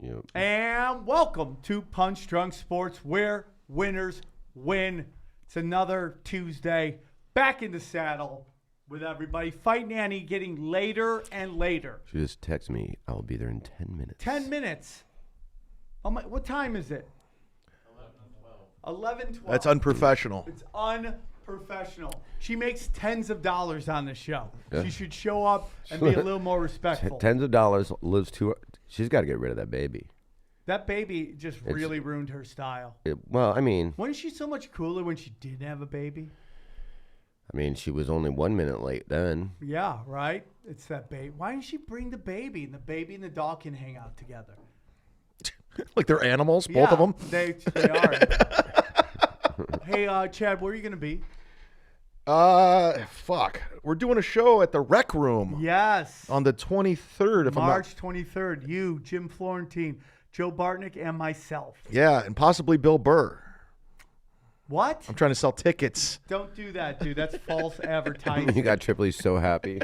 Yep. And welcome to Punch Drunk Sports, where winners win. It's another Tuesday, back in the saddle with everybody. Fight Nanny getting later and later. She just texted me, I'll be there in 10 minutes. 10 minutes. Oh my, what time is it? 11:12. That's unprofessional. It's unprofessional. She makes tens of dollars on the show. Yeah. She should show up and be a little more respectful. Tens of dollars, lives to her. She's got to get rid of that baby. That baby just really ruined her style. Well, I mean. Wasn't she so much cooler when she didn't have a baby? I mean, she was only 1 minute late then. Yeah, right? It's that baby. Why didn't she bring the baby? And the baby and the dog can hang out together. Like they're animals, both of them? They are. Hey, Chad, where are you going to be? Fuck. We're doing a show at the Rec Room. Yes. On the 23rd. If March 23rd. You, Jim Florentine, Joe Bartnick, and myself. Yeah, and possibly Bill Burr. What? I'm trying to sell tickets. Don't do that, dude. That's false advertising. You got Tripoli so happy.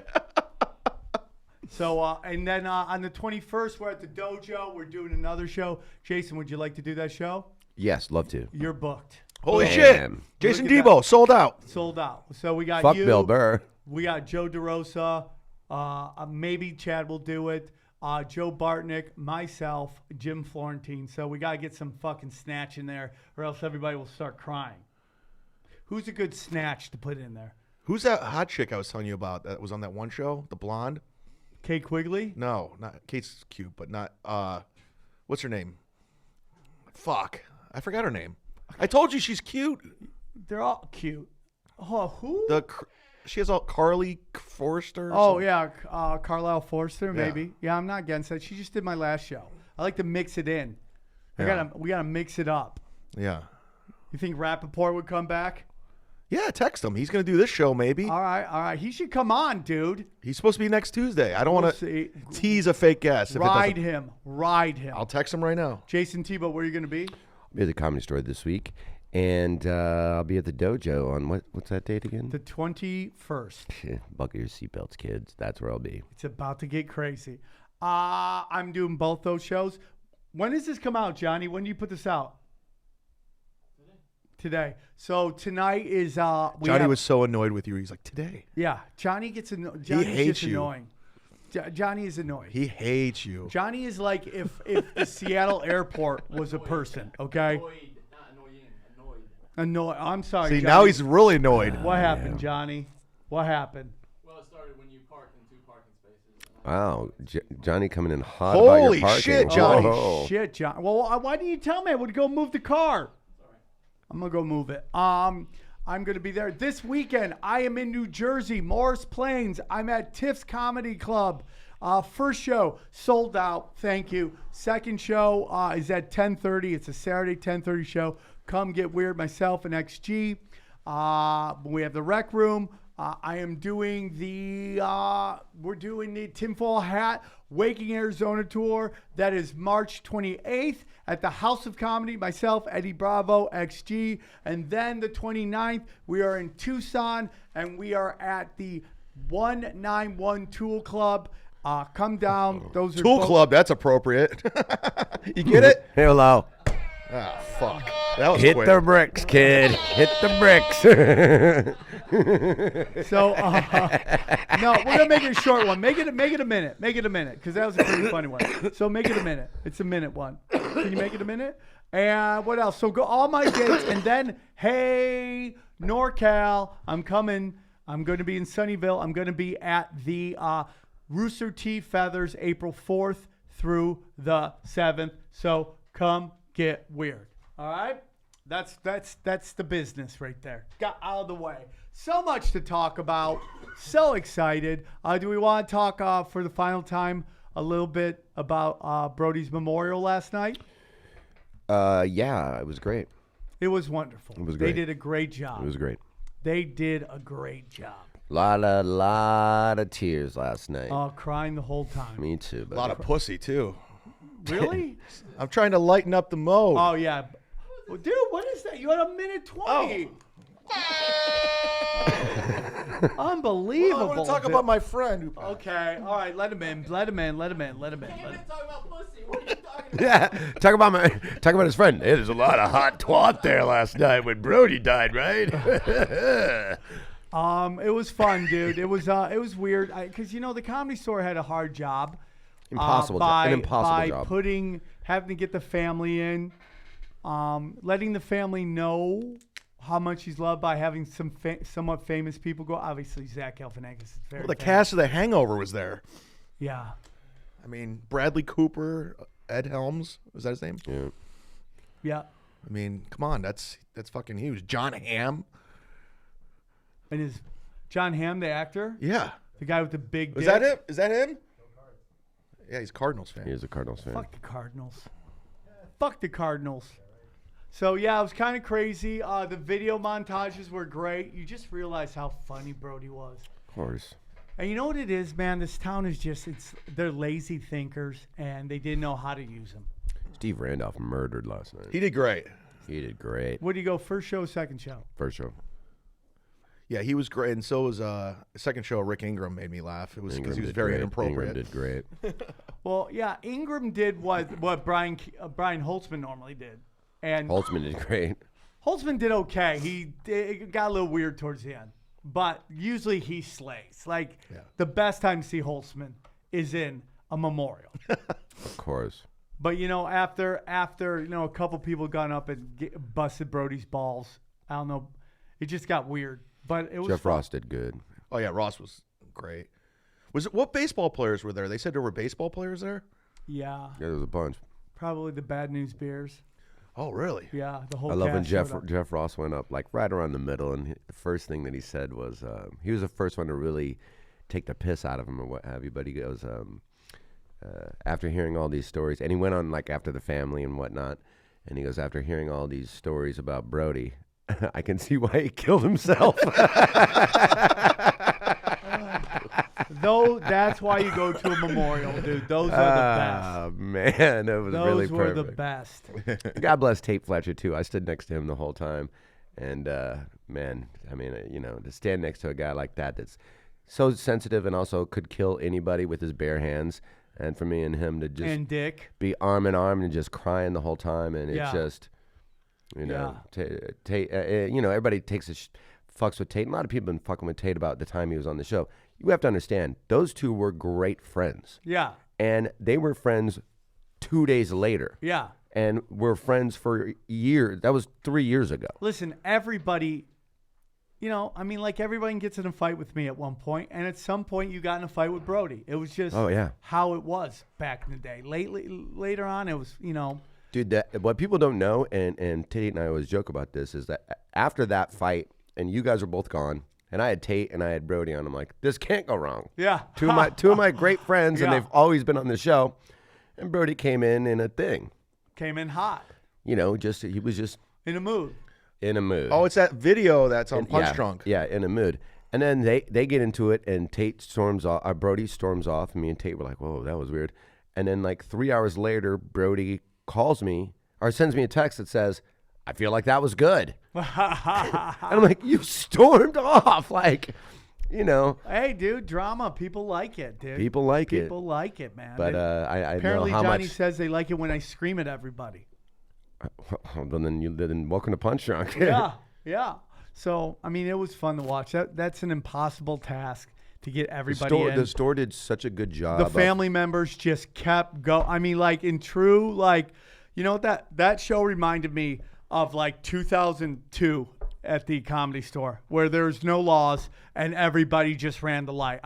So, and then on the 21st, we're at the dojo. We're doing another show. Jason, would you like to do that show? Yes, love to. You're booked. Holy Bam. shit. Jayson Thibault, sold out. Sold out. So we got Fuck you. Bill Burr. We got Joe DeRosa. Maybe Chad will do it. Joe Bartnick, myself, Jim Florentine. So we got to get some fucking snatch in there or else everybody will start crying. Who's a good snatch to put in there? Who's that hot chick I was telling you about that was on that one show? The blonde? Kate Quigley? No, not Kate's cute, but not what's her name? Fuck. I forgot her name. I told you she's cute. They're all cute. Oh, who? She has all Carly Forrester. Oh, yeah. Carlisle Forster, maybe. Yeah, I'm not against that. She just did my last show. I like to mix it in. Yeah. We gotta mix it up. Yeah. You think Rappaport would come back? Yeah, text him. He's going to do this show maybe. All right. He should come on, dude. He's supposed to be next Tuesday. I don't want to tease a fake guest. Ride him. I'll text him right now. Jayson Thibault, where are you going to be? I'll be at the Comedy Store this week. And I'll be at the dojo on what's that date again? The 21st. Buckle your seatbelts, kids. That's where I'll be. It's about to get crazy. I'm doing both those shows. When does this come out, Johnny? When do you put this out? Today. So tonight is Johnny was so annoyed with you. He's like, today. Yeah, Johnny gets annoyed. He hates you. Annoying. Johnny is annoyed. He hates you. Johnny is like if the Seattle airport was a person, okay? Annoyed. I'm sorry, See, Johnny. now he's really annoyed. What happened, Johnny? What happened? Well, it started when you parked in 2 parking spaces. Wow. Johnny coming in hot about Holy your parking. shit, Johnny. Oh. Shit, John. Well, why didn't you tell me? I would go move the car. Sorry. I'm going to go move it. I'm going to be there. This weekend, I am in New Jersey, Morris Plains. I'm at Tiff's Comedy Club. First show, sold out. Thank you. Second show is at 10:30. It's a Saturday 10:30 show. Come get weird, myself and XG. We have the Rec Room. I am doing we're doing the Tinfoil Hat Waking Arizona tour. That is March 28th at the House of Comedy. Myself, Eddie Bravo, XG. And then the 29th, we are in Tucson, and we are at the 191 Tool Club. Come down. Those are Tool Club, that's appropriate. You get it? Hello. Ah, fuck. That was Hit quick. the bricks, kid. Hit the bricks. So, no, we're going to make it a short one. Make it a minute. Make it a minute, because that was a pretty funny one. So make it a minute. It's a minute one. Can you make it a minute? And what else? So go all my dates. And then, hey, NorCal, I'm coming. I'm going to be in Sunnyvale. I'm going to be at the Rooster T. Feathers April 4th through the 7th. So come get weird. All right? That's the business right there. Got out of the way. So much to talk about. So excited. Do we want to talk for the final time a little bit about Brody's memorial last night? Yeah, it was great. It was wonderful. It was great. They did a great job. It was great. They did a great job. Lot of tears last night. Crying the whole time. Me too. A Buddy. lot of pussy, too. Really? I'm trying to lighten up the mode. Oh, yeah. Well, dude, what is that? You had a minute 20. Unbelievable. Well, I want to talk about my friend. Okay. All right. Let him in. Let him in. Can't even talk about pussy. What are you talking Yeah, talk about his friend. Hey, there's a lot of hot twat there last night when Brody died, right? It was fun, dude. It was weird because the Comedy Store had a hard job. An impossible job. Having to get the family in, letting the family know how much he's loved by having some somewhat famous people go. Obviously, Zach Galifianakis is very. Well, the famous. cast of The Hangover was there. Yeah. I mean, Bradley Cooper, Ed Helms, was that his name? Yeah. Yeah. I mean, come on, that's fucking huge. John Hamm. And is John Hamm the actor? Yeah. The guy with the big dick? Is that him? Is that him? Yeah, he's a Cardinals fan. He is a Cardinals fan. Fuck the Cardinals. Fuck the Cardinals. So, yeah, it was kind of crazy. The video montages were great. You just realize how funny Brody was. Of course. And you know what it is, man? This town is they're lazy thinkers, and they didn't know how to use them. Steve Randolph murdered last night. He did great. He did great. Where do you go, first show, second show? First show. Yeah, he was great, and so was second show. Rick Ingram made me laugh. It was because he was very inappropriate. Ingram did great. Well, yeah, Ingram did what Brian Holtzman normally did, and Holtzman did great. Holtzman did okay. It got a little weird towards the end, but usually he slays. Like the best time to see Holtzman is in a memorial. Of course. But after a couple people gone up and busted Brody's balls, I don't know, it just got weird. But it was Jeff fun. Ross did good. Oh yeah, Ross was great. What baseball players were there? They said there were baseball players there. Yeah, Yeah, there was a bunch. probably the Bad News Bears. Oh really? Yeah, the whole. I love when cast showed up. Jeff Ross went up like right around the middle, and the first thing that he said was he was the first one to really take the piss out of him or what have you. But he goes after hearing all these stories, and he went on like after the family and whatnot, and he goes after hearing all these stories about Brody, I can see why he killed himself. Though that's why you go to a memorial, dude. Those are the best. Oh man, that was Those really were perfect. the best. God bless Tate Fletcher too. I stood next to him the whole time, and man, I mean, to stand next to a guy like that that's so sensitive and also could kill anybody with his bare hands, and for me and him to just And Dick. be arm in arm and just crying the whole time, and it's Yeah. just, Tate. Everybody fucks with Tate. A lot of people have been fucking with Tate about the time he was on the show. You have to understand, those two were great friends. Yeah. And they were friends 2 days later. Yeah. And were friends for years. That was 3 years ago. Listen, everybody, everybody gets in a fight with me at one point, and at some point you got in a fight with Brody. It was just how it was back in the day. Later on, it was, Dude, what people don't know, and Tate and I always joke about this, is that after that fight, and you guys were both gone, and I had Tate and I had Brody on, I'm like, this can't go wrong. Yeah. Two of my great friends, and Yeah. they've always been on the show, and Brody came in a thing. Came in hot. He was just In a mood. in a mood. Oh, it's that video that's on Punch Drunk. Yeah, in a mood. And then they get into it, and Tate storms off. Brody storms off, and me and Tate were like, whoa, that was weird. And then like 3 hours later, Brody calls me or sends me a text that says, I feel like that was good. And I'm like, you stormed off. Like, Hey, dude, drama. People like it, dude. people like it. People like it, man. But I apparently know how Johnny much. says they like it when I scream at everybody. Well, then welcome to Punch Drunk. Yeah. So, I mean, it was fun to watch. That's an impossible task to get everybody in. The store did such a good job. The family members just kept going. I mean, like in true, like, what that show reminded me of, like 2002 at the Comedy Store, where there's no laws and everybody just ran the light.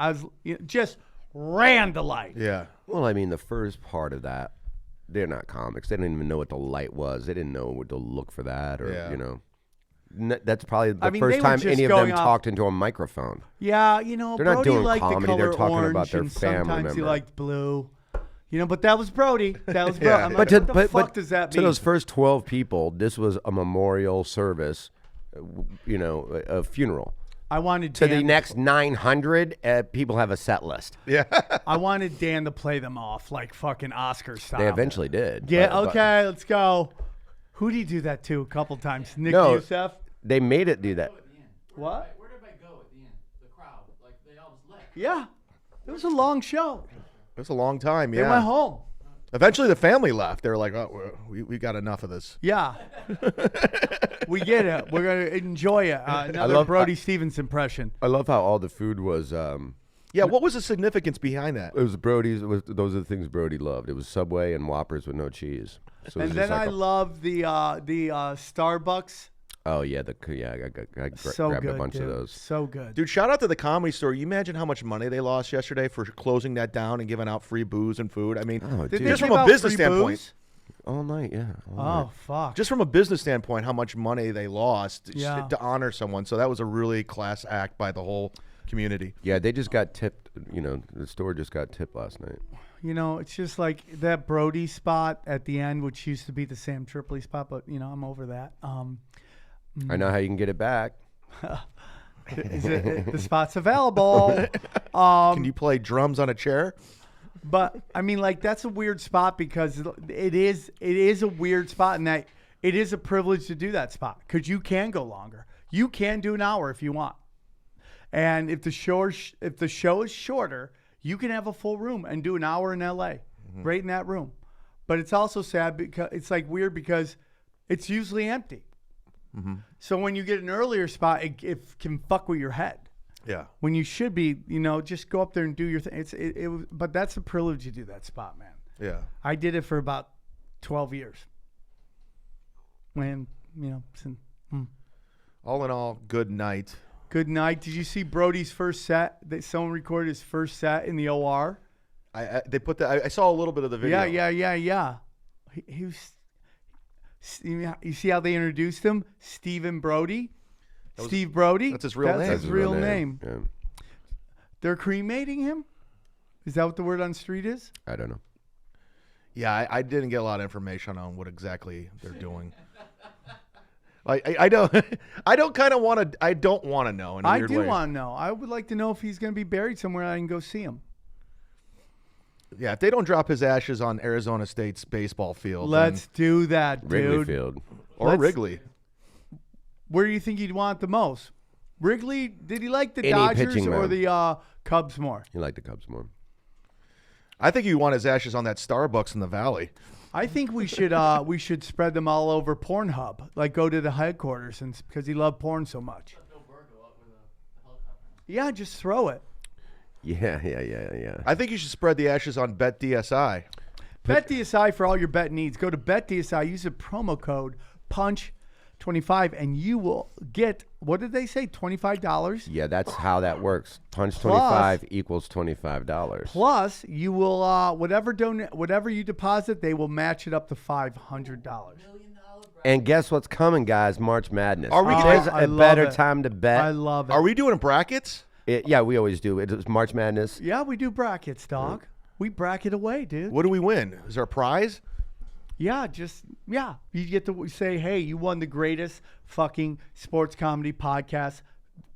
Just ran the light. Yeah. Well, I mean, the first part of that, they're not comics. They didn't even know what the light was. They didn't know what to look for that, or that's probably the first time any of them talked into a microphone. Yeah, They're not Brody doing liked comedy. the color They're talking orange, about their and family sometimes he member. liked blue. But that was Brody. That was Brody. Yeah. I'm like, what the fuck does that to mean? those first 12 people, this was a memorial service, a funeral. I wanted To Dan, the next 900, people have a set list. Yeah. I wanted Dan to play them off like fucking Oscar style. They eventually did. Yeah. but- Okay. Let's go. Who did he do that to a couple times? Nick No. Youssef. They made it do that. At the end. What? Where did everybody go at the end? The crowd, they all just left. Yeah. It was a long show. It was a long time. They Yeah. went home. Eventually, the family left. They were like, "Oh, we got enough of this." Yeah. We get it. We're going to enjoy it. Another love- Brody Stevens impression. I love how all the food was. Yeah, what was the significance behind that? It was Brody's. Those are the things Brody loved. It was Subway and Whoppers with no cheese. So it And was then just like I love the Starbucks. Oh yeah, I So grabbed good, a bunch dude. of those. So good. Dude, shout out to the Comedy Store. You imagine how much money they lost yesterday for closing that down and giving out free booze and food? I mean, Oh, Did dude. they just give from a out business free standpoint. booze? All night, yeah. All Oh, fuck. Just from a business standpoint, how much money they lost Yeah. to honor someone. So that was a really class act by the whole community. Yeah, they just got tipped. You know, the store just got tipped last night. You know, it's just like that Brody spot at the end, which used to be the Sam Tripoli spot, but, I'm over that. I know how you can get it back. The spot's available. Can you play drums on a chair? But I mean, like, that's a weird spot because it is a weird spot in that it is a privilege to do that spot because you can go longer. You can do an hour if you want, and if the show is shorter, you can have a full room and do an hour in L.A. Right in that room. But it's also sad because it's like weird because it's usually empty. So when you get an earlier spot, it can fuck with your head. Yeah. When you should be, just go up there and do your thing. But that's a privilege to do that spot, man. Yeah. I did it for about 12 years. When, All in all, good night. good night. Did you see Brody's first set? That someone recorded his first set in the OR. They put that. I saw a little bit of the video. Yeah. He was. You see how they introduced him? Stephen Brody. Steve Brody. that's his real name. That's That's his real name. Yeah. They're cremating him. Is that what the word on street is? I don't know. Yeah, I didn't get a lot of information on what exactly they're doing. I don't. I don't want to know. In a I weird do way. want to know. I would like to know if he's going to be buried somewhere and I can go see him. Yeah, if they don't drop his ashes on Arizona State's baseball field, Let's do that, dude. Wrigley Field. or let's- Wrigley. Where do you think he'd want it the most? Wrigley? Did he like the Any Dodgers pitching or mound. the Cubs more? You like the Cubs more. I think you want his ashes on that Starbucks in the Valley. I think we should spread them all over Pornhub. Like go to the headquarters and because he loved porn so much. Bill Burr go up with a helicopter. Yeah, just throw it. Yeah. I think you should spread the ashes on Bet DSI. Bet DSI for all your bet needs. Go to Bet DSI. Use the promo code PUNCH25 and you will get, what did they say, $25? Yeah, that's how that works. Punch Plus- 25 equals $25. Plus, you will whatever you deposit, they will match it up to $500. And guess what's coming, guys? March Madness. Are we gonna- There's I a love better it. time to bet. I love it. Are we doing brackets? Yeah, we always do. It's March Madness. Yeah, we do brackets, dog. We bracket away, dude. What do we win? Is there a prize? Yeah, you get to say, hey, you won the greatest fucking sports comedy podcast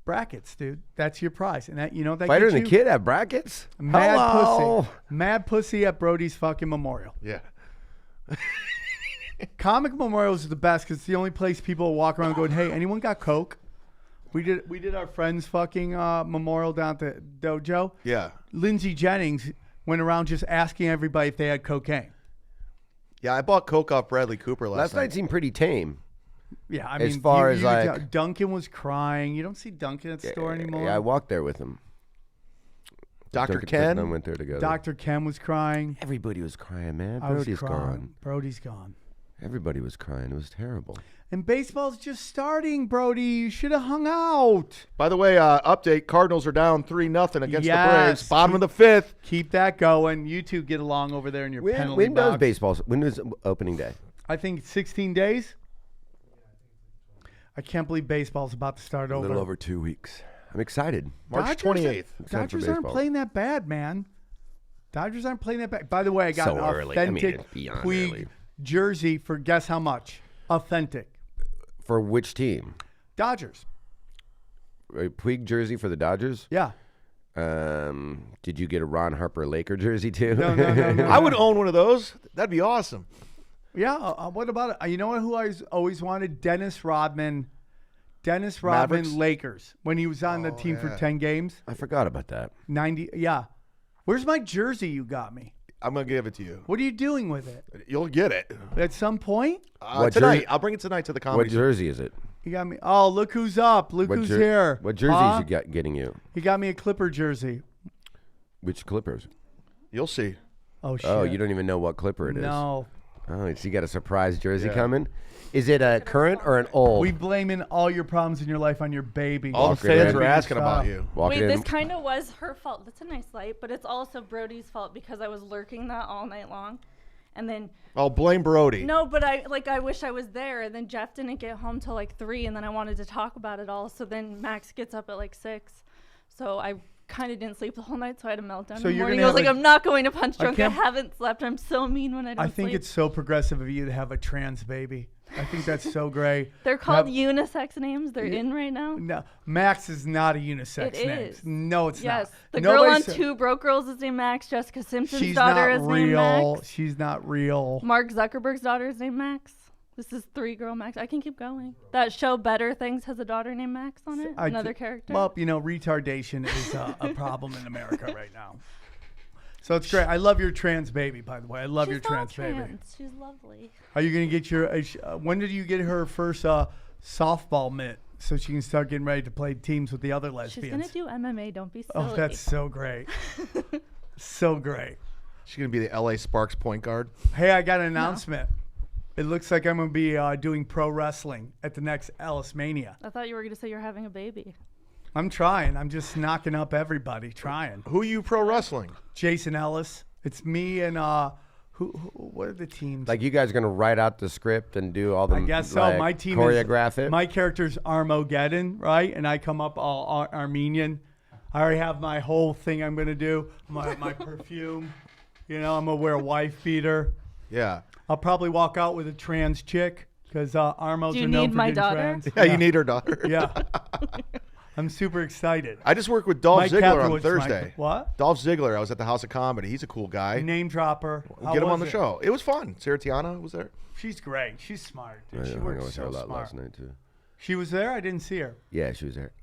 brackets, dude. That's your prize, and that that Fighter gets and the you Kid have brackets? mad Hello. pussy, mad pussy at Brody's fucking memorial. Yeah. Comic memorials is the best because it's the only place people walk around going, hey, anyone got coke? We did our friend's fucking memorial down at the dojo. Yeah. Lindsey Jennings went around just asking everybody if they had cocaine. Yeah, I bought Coke off Bradley Cooper Last night seemed pretty tame. Yeah, I As mean, far as, like- Duncan was crying. You don't see Duncan at the store anymore. Yeah, I walked there with him. Dr. Duncan Ken. and I went there together. Dr. Ken was crying. Everybody was crying, man. I was Brody's crying. gone. Brody's gone. Everybody was crying. It was terrible. And baseball's just starting, Brody. You should have hung out. By the way, update: Cardinals are down 3-0 against the Yes. Braves. Bottom of the fifth. Keep that going. You two get along over there in your penalty When does box. baseball? When is opening day? I think 16 days. I can't believe baseball's about to start A over. little over 2 weeks. I'm excited. March Dodgers- 28th. Except for Dodgers aren't baseball. playing that bad, man. Dodgers aren't playing that bad. By the way, I got So an early. I mean, authentic it's beyond Puig early. jersey for guess how much? Authentic. For which team? Dodgers. A Puig jersey for the Dodgers? Yeah. Did you get a Ron Harper Laker jersey too? No. I would own one of those. That'd be awesome. Yeah. What about it? You know who I always wanted? Dennis Rodman. Dennis Rodman, Mavericks? Lakers. When he was on the team for yeah. 10 games. I forgot about that. 90. Yeah. Where's my jersey you got me? I'm gonna give it to you. What are you doing with it? You'll get it At some point? What tonight. jersey- I'll bring it tonight to the What comedy. jersey is it? You got me. Oh, look who's up. Look who's here. What jerseys you got getting you? He got me a Clipper jersey. Which Clippers? You'll see. Oh, shit. Oh, you don't even know what Clipper it is. No. Oh, so you got a surprise jersey Yeah. coming? Is it a current or an old? We blaming all your problems in your life on your baby. All the Walk it fans in. were asking about you. Walking Wait, in. this kind of was her fault. That's a nice light, but it's also Brody's fault because I was lurking that all night long. And then I'll blame Brody. no, but I wish I was there. And then Jeff didn't get home till like 3, and then I wanted to talk about it all. So then Max gets up at like 6. So I kind of didn't sleep the whole night, so I had a meltdown So in the you're morning. gonna I was like, have a- I'm not going to Punch I Drunk. I can't- haven't slept. I'm so mean when I don't I think sleep. it's so progressive of you to have a trans baby. I think that's so great. They're called Have- unisex names. They're in right now. No, Max is not a unisex It name. is. No, it's Yes, not. the girl Nobody on said- Two Broke Girls is named Max. Jessica Simpson's She's daughter not is named real. Max. She's not real. Mark Zuckerberg's daughter is named Max. This is 3-girl Max. I can keep going. That show Better Things has a daughter named Max on it. Another character. Well, retardation is a problem in America right now. So it's great. I love your trans baby, by the way. I love She's your trans not baby. trans. She's lovely. Are you going to get your, when did you get her first softball mitt so she can start getting ready to play teams with the other She's lesbians? gonna do MMA. Don't be silly. Oh, that's so great. So great. She's gonna be the LA Sparks point guard. Hey, I got an announcement. It looks like I'm going to be doing pro wrestling at the next Ellis Mania. I thought you were gonna say you're having a baby. I'm trying. I'm just knocking up everybody, trying. Who are you pro wrestling? Jason Ellis. It's me and who what are the teams? Like you guys are gonna write out the script and do all the I guess so. like, My team choreograph is it. my character's Armageddon, right? And I come up all Armenian. I already have my whole thing I'm gonna do. My perfume. You know, I'm gonna wear a wife beater. Yeah. I'll probably walk out with a trans chick because Armos Do you are known need for my getting daughter? trans. Yeah, you need her daughter. Yeah. I'm super excited. I just worked with Dolph Mike Ziggler on Kaplowitz, Thursday. What? Dolph Ziggler. I was at the House of Comedy. He's a cool guy. Name dropper. How Get him was on the it? show. It was fun. Sarah Tiana was there. She's great. She's smart. I Dude. She hung out works with her so a lot smart. last night too. She was there. I didn't see her. Yeah, she was there.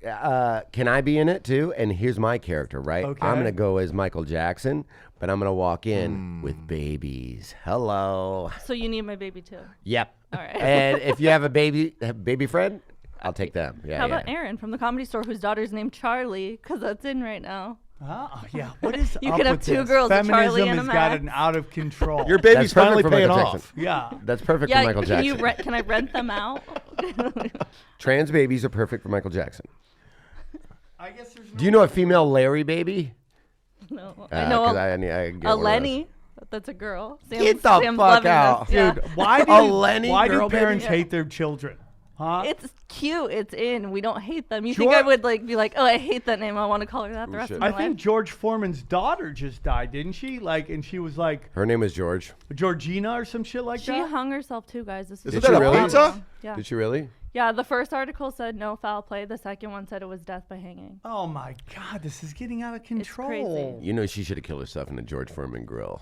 Can I be in it too? And here's my character, right? Okay. I'm gonna go as Michael Jackson, but I'm gonna walk in with babies. Hello. So you need my baby too. Yep. All right. And if you have a baby friend, I'll take them. Yeah. How yeah. about Aaron from the Comedy Store, whose daughter's named Charlie, because that's in right now. Oh, yeah. What is You up could have with two this? girls, a Feminism Charlie and a has gotten Max. out of control. Your baby's That's perfect finally for paying Michael off. Jackson. yeah. That's perfect Yeah, for Michael can Jackson. can I rent them out? Trans babies are perfect for Michael Jackson. I guess there's no Do you know a female Larry baby? No, Ah, I know 'cause a, I get a one of those. Lenny. That's a girl. Get the Sam's fuck loving out. this. Yeah. Dude, why do A Lenny why do girl baby? parents Yeah. hate their children? Huh? It's cute. It's in. We don't hate them. You think I would be like, oh, I hate that name. I want to call her that the We rest should. of my I life. think George Foreman's daughter just died, didn't she? And she was like Her name is George. Georgina or some shit like She that. hung herself too, guys. This is Isn't Did that she a really? pizza? Yeah. Did she really? Yeah. The first article said no foul play. The second one said it was death by hanging. Oh my God, this is getting out of crazy. control. You know she should have killed herself in the George Foreman grill.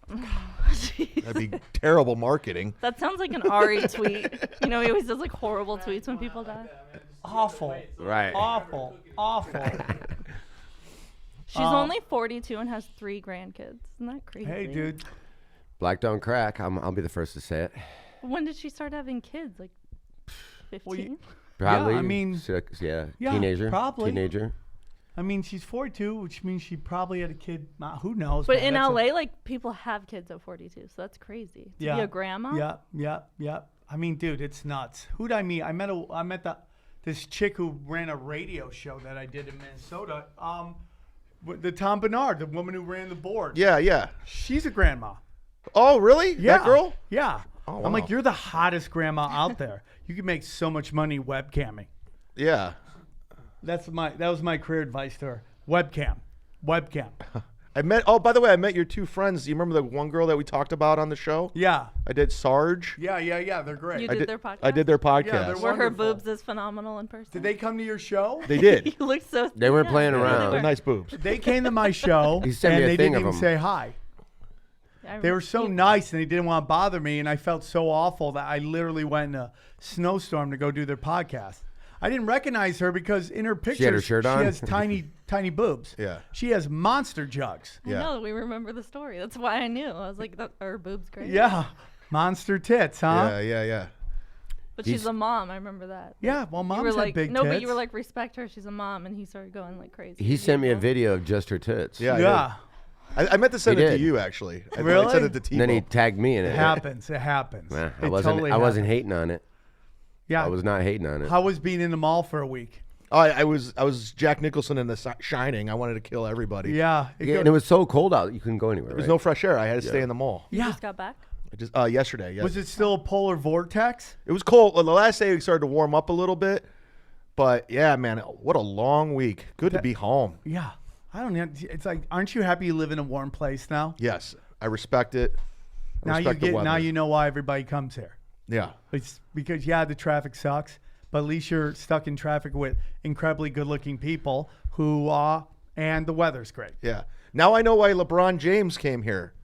That'd be terrible marketing. That sounds like an Ari tweet. You know, he always does like horrible tweets when people die. Awful. Right. Awful. Awful. She's only 42 and has 3 grandkids. Isn't that crazy? Hey, dude. Black don't crack. I'll be the first to say it. When did she start having kids? Like 15? Well, you- Probably. I mean- 6, yeah. Yeah, Teenager. probably. Teenager. I mean, she's 42, which means she probably had a kid. Who knows? But man, in that's LA, like people have kids at 42, so that's crazy. To be a grandma? Yeah. I mean, dude, it's nuts. Who'd I meet? I met this chick who ran a radio show that I did in Minnesota. The Tom Bernard, the woman who ran the board. Yeah, yeah. She's a grandma. Oh, really? Yeah. That girl? Yeah. Oh, I'm wow. like, you're the hottest grandma out there. You could make so much money webcamming. Yeah. That was my career advice to her. Webcam. By the way, I met your 2 friends. You remember the one girl that we talked about on the show? Yeah. I did Sarge. Yeah. They're great. You I did their podcast? I did their podcast. they're Were her wonderful. boobs as phenomenal in person? Did they come to your show? They did. You look so. They weren't playing yeah, around. They're were. nice boobs. They came to my show He sent me and a they thing didn't of even them. say hi. I They were so you- nice and they didn't want to bother me, and I felt so awful that I literally went in a snowstorm to go do their podcast. I didn't recognize her because in her pictures, She had her shirt on? she has tiny boobs. Yeah. She has monster jugs. I know, we remember the story. That's why I knew. I was like, her boob's great. Yeah. Monster tits, huh? Yeah. But she's a mom. I remember that. Yeah, well, You moms were have like, big no, tits. but you were like, respect her. She's a mom. And he started going like crazy. He sent me a video of just her tits. Yeah. Yeah. I meant to send He it to did. you, actually. I Really? sent it to And then he Thibault. tagged me in it. It happens. It happens. Nah, It totally I wasn't happens. hating on it. Yeah. I was not hating on it. How was being in the mall for a week? Oh, I was Jack Nicholson in The Shining. I wanted to kill everybody. Yeah. Yeah, and it was so cold out, you couldn't go anywhere. There was right? no fresh air. I had to stay in the mall. You Yeah. just got back? I just yesterday. Yes. Was it still a polar vortex? It was cold. Well, the last day it started to warm up a little bit, but yeah, man, what a long week. Good to be home. Yeah. I don't know. It's like, aren't you happy you live in a warm place now? Yes, I respect it. I Now respect the weather. now you know why everybody comes here. Yeah. It's because the traffic sucks, but at least you're stuck in traffic with incredibly good-looking people who and the weather's great. Yeah. Now I know why LeBron James came here.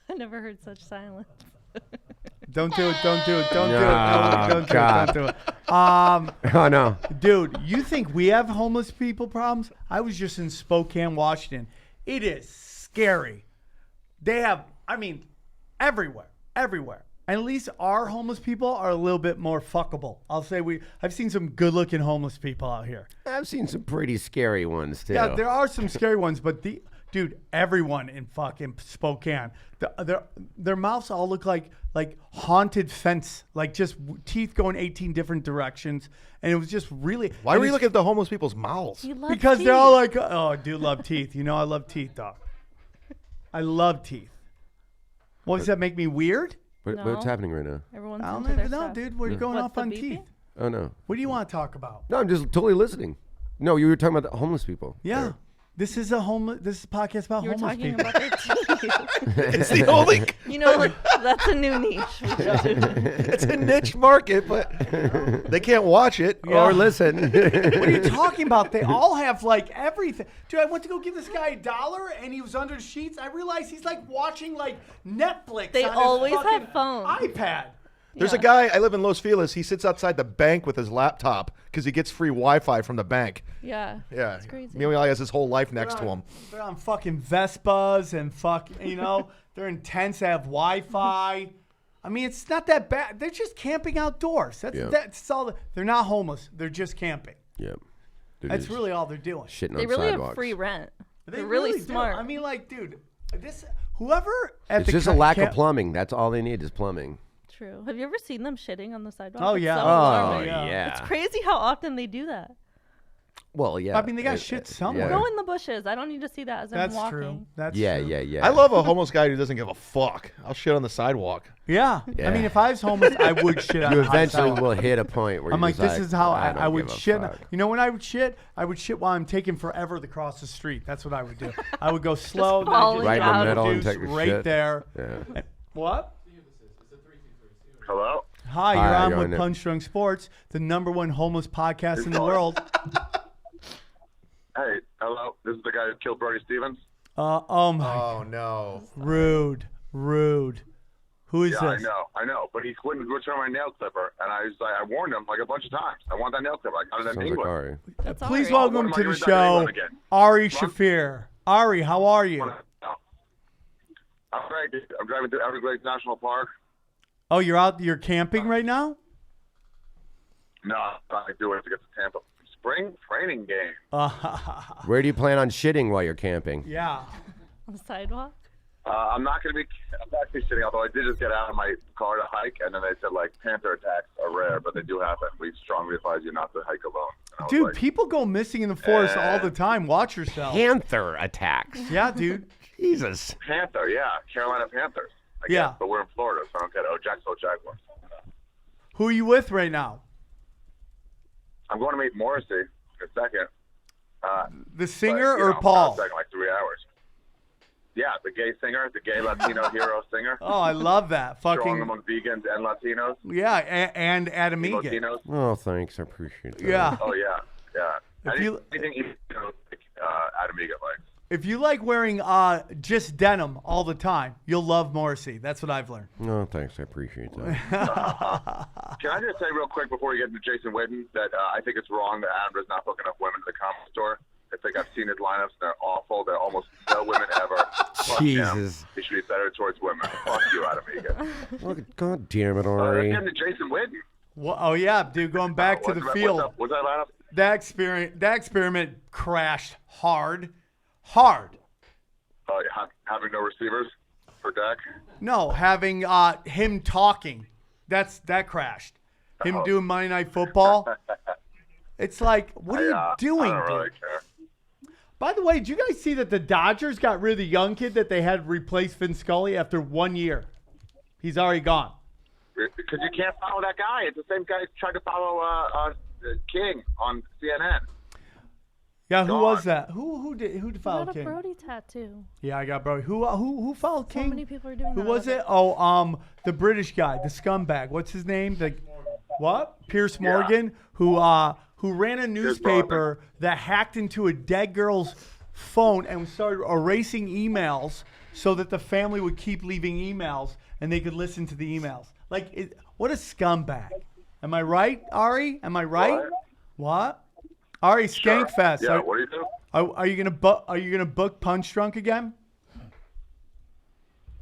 I never heard such silence. Don't do it. Don't do it. Don't do it. Oh, Don't do it. God. Don't do it. Oh, no. Dude, you think we have homeless people problems? I was just in Spokane, Washington. It is scary. They have, everywhere. And at least our homeless people are a little bit more fuckable. I'll say I've seen some good-looking homeless people out here. I've seen some pretty scary ones, too. Yeah, there are some scary ones, but dude, everyone in fucking Spokane, their mouths all look like haunted fence, like just teeth going 18 different directions, and it was just really. Why were you looking at the homeless people's mouths? You love Because teeth. they're all like, oh, I do love teeth. You know, I love teeth, dog. I love teeth. What does that make me weird? What's No. happening right now? Everyone's I don't into their even know, stuff. dude. We're going What's off the on beeping? teeth. Oh, no. What do you want to talk about? No, I'm just totally listening. No, you were talking about the homeless people. Yeah. This is a podcast about You were homeless talking people. about their teeth. It's the only. You know, like, that's a new niche. We should do. It's a niche market, but they can't watch it. Yeah. Or listen. What are you talking about? They all have like everything. Dude, I went to go give this guy $1 and he was under the sheets. I realized he's like watching like Netflix. They on his always fucking have phones. iPad. There's a guy, I live in Los Feliz, he sits outside the bank with his laptop because he gets free Wi-Fi from the bank. Yeah. Yeah. It's crazy. Meanwhile, he has his whole life next to him. They're on fucking Vespas and they're in tents that have Wi-Fi. I mean, it's not that bad. They're just camping outdoors. That's all. They're not homeless. They're just camping. Yep. They're That's just really all they're doing. shitting They on really sidewalks. have free rent. They They're really do. smart. I mean, like, dude, whoever at It's the just a lack of camp- plumbing. That's all they need is plumbing. True. Have you ever seen them shitting on the sidewalk? Oh, It's yeah. so Oh, alarming. yeah. It's crazy how often they do that. Well, yeah. I mean, they got shit somewhere. Go in the bushes. I don't need to see that as I'm That's walking. true. That's Yeah, true. yeah. I love a homeless guy who doesn't give a fuck. I'll shit on the sidewalk. Yeah. Yeah. I mean, if I was homeless, I would shit on You the eventually sidewalk. will hit a point where I'm you're like, just this is how I don't would give a shit. fuck. You know when I would shit? I would shit while I'm taking forever to cross the street. That's what I would do. I would go slow. then falling Right in the down. middle and juice take a right shit. there. Yeah. What? Hello? Hi, you're Hi, on you're with on it. Punch Drunk Sports, the #1 homeless podcast in the world. Hey, hello. This is the guy who killed Brody Stevens. Oh my, Oh, no. rude. Who is Yeah, this? I know. But he wouldn't return my nail clipper, and I warned him like a bunch of times. I want that nail clipper. I got it in Sounds like England. Ari. That's Please all right. welcome What to am I the gonna do in show, England again? Ari Huh? Shaffir. Ari, how are you? I'm great. I'm driving through Everglades National Park. Oh, you're camping right now? No, I'm trying to do it to get to Tampa. Spring training game. Where do you plan on shitting while you're camping? Yeah. On the sidewalk? I'm not actually sitting, although I did just get out of my car to hike, and then they said, like, panther attacks are rare, but they do happen. We strongly advise you not to hike alone. And I was Dude, like, people go missing in the forest all the time. Watch yourself. Panther attacks. Yeah, dude. Jesus. Panther, yeah. Carolina Panthers. I Yeah. guess, but we're in Florida, so I don't get it. Oh, Jacksonville Jaguars. Who are you with right now? I'm going to meet Morrissey in a second. The singer But, you or know, Paul? It's like 3 hours. Yeah, the gay singer, the gay Latino hero singer. Oh, I love that. Strong Fucking among vegans and Latinos. yeah, and Adam Egan. Latinos. Oh, thanks. I appreciate that. Yeah. Oh, yeah, yeah. If you- Anything like, Adam Egan likes. If you like wearing just denim all the time, you'll love Morrissey. That's what I've learned. No, thanks. I appreciate that. Can I just say real quick before we get into Jason Witten that I think it's wrong that Adam does not book enough women to the comedy store. I think I've seen his lineups. They're awful. They're almost no women ever. Fuck Jesus. him. He should be better towards women. Fuck you, Adam Egan. Look, God damn it, Let's Ari. get into Jason Witten. Well, oh, yeah, dude, going back to the field. What's that lineup? That experiment crashed hard. Having no receivers for Dak? No, having him talking. That crashed. Him doing Monday Night Football. It's like, what are you doing, I don't dude? really care. By the way, did you guys see that the Dodgers got rid of the young kid that they had replace Vin Scully after 1 year? He's already gone. Because you can't follow that guy. It's the same guy who tried to follow King on CNN. Yeah, who Gone. was that? Who You followed got a King? Brody tattoo. Yeah, I got Brody. Who followed So King? many people are doing Who that. was it? Oh, the British guy, the scumbag. What's his name? What? Pierce Morgan, who ran a newspaper that hacked into a dead girl's phone and started erasing emails so that the family would keep leaving emails and they could listen to the emails. What a scumbag. Am I right, Ari? Am I right? What? Ari, Skankfest. Yeah, what do you do? Are you gonna book Punch Drunk again?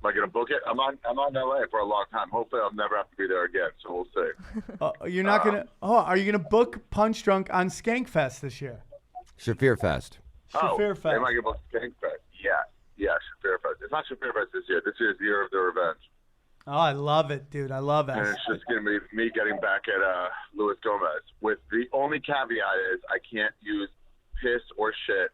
Am I going to book it? I'm on LA for a long time. Hopefully I'll never have to be there again, so we'll see. You're not gonna. Are you gonna book Punch Drunk on Skankfest this year? Shaffir Fest. Shaffir Fest. Am I going to book Skank Fest? Yeah, Shaffir Fest. It's not Shaffir Fest this year. This year's the year of the revenge. Oh, I love it, dude. I love it. And it's just going to be me getting back at Luis Gomez. With the only caveat is I can't use piss or shit.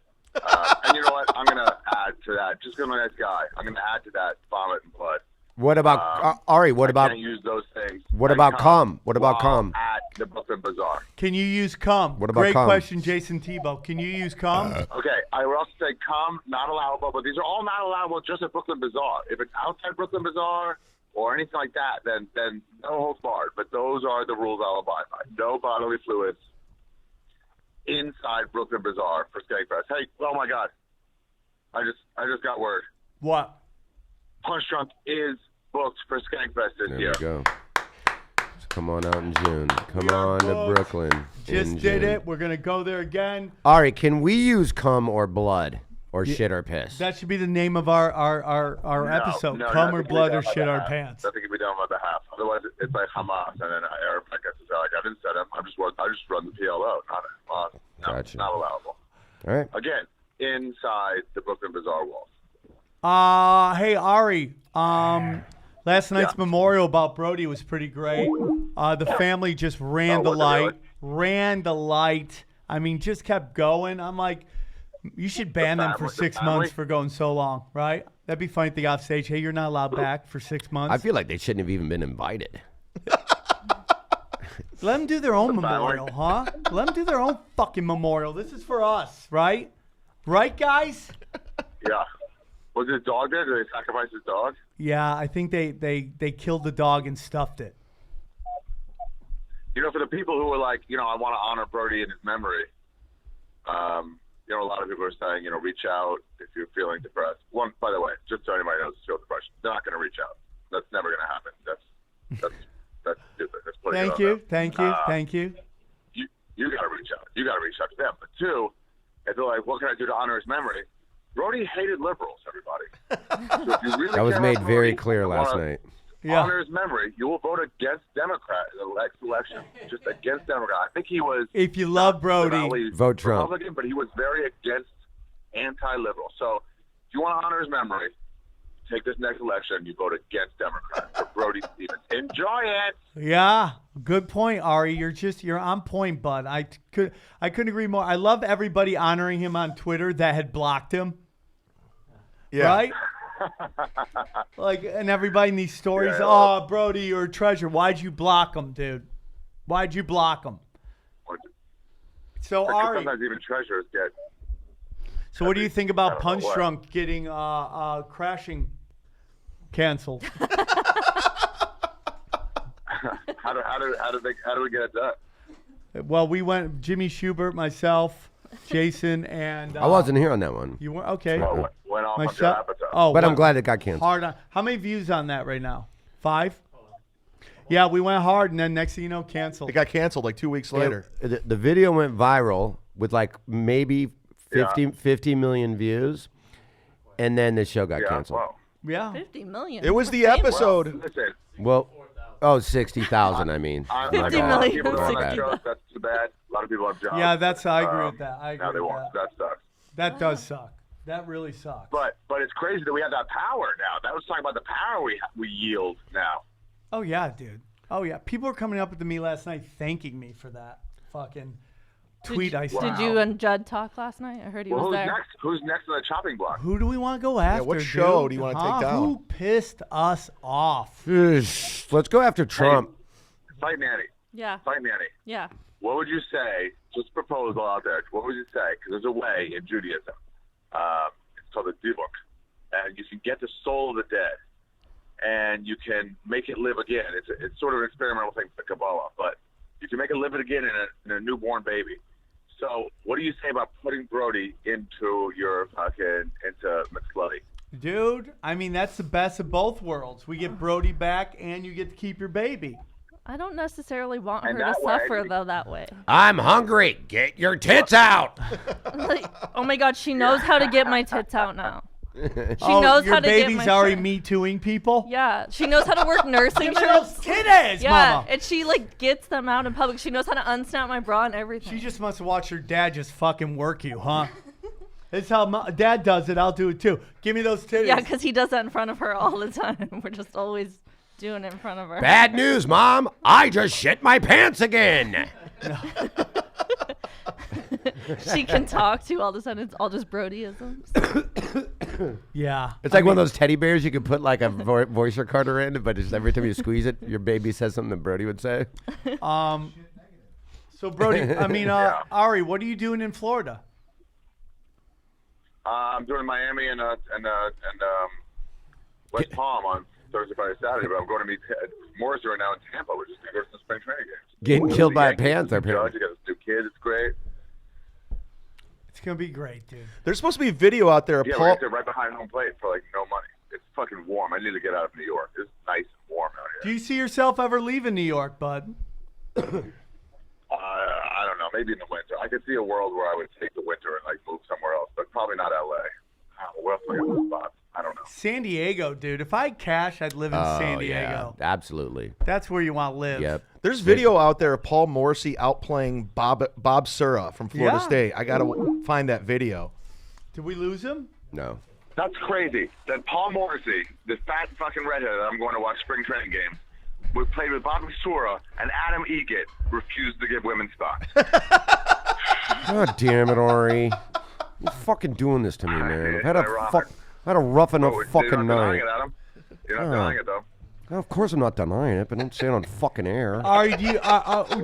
And you know what? I'm going to add to that. Just because I'm a nice guy, I'm going to add to that vomit and blood. What about Ari? What I about can't use those things. what and about cum? What about cum? At the Brooklyn Bazaar. Can you use cum? What about Great cum? question, Jayson Thibault. Can you use cum? Okay, I would also say cum, not allowable, but these are all not allowable just at Brooklyn Bazaar. If it's outside Brooklyn Bazaar or anything like that, then no holds barred. But those are the rules I'll abide by. No bodily fluids inside Brooklyn Bazaar for Skankfest. Hey, oh my God. I just got word. What? Punch Drunk is booked for Skankfest this There year. we go. Just come on out in June. Come We are on to booked. Brooklyn. Just in did June. it. We're gonna go there again. Ari, can we use cum or blood or shit or piss? That should be the name of our episode. Cum or blood or shit our pants. Nothing can be done on my behalf. Otherwise, it's like Hamas, and then Arab gets to say, like, I didn't set him. I just run the PLO. Gotcha. Not allowable. All right. Again, inside the Brooklyn Bazaar walls. Hey Ari. Last night's memorial about Brody was pretty great. The family just ran the was it light. really? Ran the light. I mean, just kept going. I'm like, you should ban them for the 6 family? months for going so long, right? That'd be funny if they got off stage. Hey, you're not allowed back for 6 months. I feel like they shouldn't have even been invited. Let them do their own The family? memorial, huh? Let them do their own fucking memorial. This is for us, right? Right, guys? Yeah. Was his dog there? Did they sacrifice his dog? Yeah, I think they killed the dog and stuffed it. You know, for the people who are like, I want to honor Brody in his memory, a lot of people are saying, reach out if you're feeling depressed. One, by the way, just so anybody knows, feel depression. They're not going to reach out. That's never going to happen. That's stupid. That's putting it Thank on you, them. thank you. You got to reach out. You got to reach out to them. But two, if they're like, what can I do to honor his memory? Brody hated liberals, everybody. So if you really That was care made about very Brody clear and last wanna night. Yeah. honor his memory, you will vote against Democrat in the next election. Just against Democrat. I think he was If you love Brody, devoutly Vote Trump. Republican, but he was very against anti-liberal. So if you want to honor his memory, take this next election, you vote against Democrat for Brody Stevens. Enjoy it. yeah, good point, Ari. You're on point, bud. I couldn't agree more. I love everybody honoring him on Twitter that had blocked him. Yeah. Right? And everybody in these stories, Yeah. oh, Brody, you're a treasure. Why'd you block him, dude? Why'd you block him? So, Because Ari, sometimes even treasurers get. so what do you think about I don't know Punch what. Drunk getting crashing canceled? How do we get it done? Well, we went, Jimmy Schubert, myself, Jason and I wasn't here on that one, You were okay. Well, went off My on shot- Judd Apatow. Oh, but I'm what- glad it got canceled. hard on. How many views on that right now? 5? Yeah, we went hard, and then next thing you know, canceled. It got canceled like 2 weeks later. The video went viral with like maybe 50 million views, and then the show got Yeah, canceled. well, Yeah. 50 million. It was We're the famous. episode. listen. Well, 60,000. I mean, I'm 50 not gonna lie, million, people don't like 60. shows. That's too bad. A lot of people have jobs. Yeah, I agree with that. I Now agree they with won't. that. That sucks. That does suck. That really sucks. But it's crazy that we have that power now. That was talking about the power we yield now. Oh yeah, dude. Oh yeah. People were coming up to me last night thanking me for that fucking tweet I sent. Did you and Judd talk last night? I heard he Well, was who's there. next? Who's next on the chopping block? Who do we want to go after? what show dude? do you wanna take down? Who pissed us off? let's go after Trump. Fight Nanny. Yeah. Fight Nanny. Yeah. What would you say? Just a proposal out there. What would you say? Because there's a way in Judaism. It's called the Dibuk, and you can get the soul of the dead, and you can make it live again. It's sort of an experimental thing for the Kabbalah, but you can make it live it again in a newborn baby. So, what do you say about putting Brody into your into McSlutty? Dude, I mean, that's the best of both worlds. We get Brody back, and you get to keep your baby. I don't necessarily want her And to that way- suffer, though, that way. I'm hungry. Get your tits out. Like, oh, my God. She knows how to get my tits out now. She Oh, knows your how to get baby's my already shirt. Me Tooing people? Yeah. She knows how to work nursing Give me those shirts. titties, Yeah. mama. And she, like, gets them out in public. She knows how to unsnap my bra and everything. She just must have watched her dad just fucking work you, huh? It's how dad does it. I'll do it too. Give me those titties. Yeah, because he does that in front of her all the time. We're just always doing it in front of her. Bad news, Mom. I just shit my pants again. She can talk to all of a sudden. It's all just Brodyisms. Yeah. It's like one of those teddy bears you can put like a voice recorder in, but just every time you squeeze it, your baby says something that Brody would say. So Brody, I mean, Ari, what are you doing in Florida? I'm doing Miami and West Palm on Thursday, Friday, Saturday, but I'm going to meet Morris right now in Tampa. We're just going to go to some spring training games. Getting killed by a Yankees, panther, Judge, apparently. you got this new kid. It's great. It's gonna be great, dude. There's supposed to be video out there of Yeah, Paul. we're right behind home plate for like no money. It's fucking warm. I need to get out of New York. It's nice and warm out Do here. you see yourself ever leaving New York, bud? I don't know. Maybe in the winter. I could see a world where I would take the winter and like move somewhere else, but probably not L.A. Where else am I going to spot? I don't know. San Diego, dude. If I had cash, I'd live in San Diego. Yeah, absolutely. That's where you want to live. Yep. There's video out there of Paul Morrissey outplaying Bob Sura from Florida Yeah. State. I gotta find that video. Did we lose him? No. That's crazy. That Paul Morrissey, this fat fucking redhead that I'm going to watch spring training games, we played with Bobby Sura and Adam Egett refused to give women spots. God damn it, Ari. You're fucking doing this to me, man. I've had Ironic. I had a rough enough You're fucking not denying night. it, Adam. You're not denying it, though. Well, of course I'm not denying it, but don't say it on fucking air. Ari, do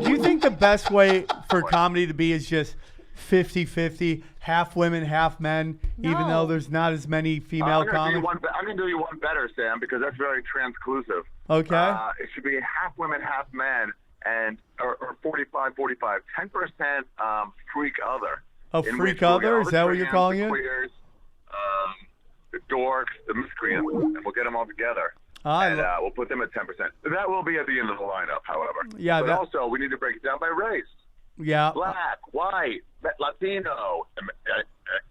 you think the best way for comedy to be is just 50-50, half women, half men, even No. though there's not as many female I'm going comics? to do you one better, Sam, because that's very transclusive. Okay. It should be half women, half men, and or 45-45, 10% freak other. A In freak which we'll get other? all Is the that what you're trans, calling the it? Queers, the dorks, the miscreants, and we'll get them all together. I lo- We'll put them at 10%. That will be at the end of the lineup, however. Yeah, But that- also, we need to break it down by race. Yeah. Black, white, Latino,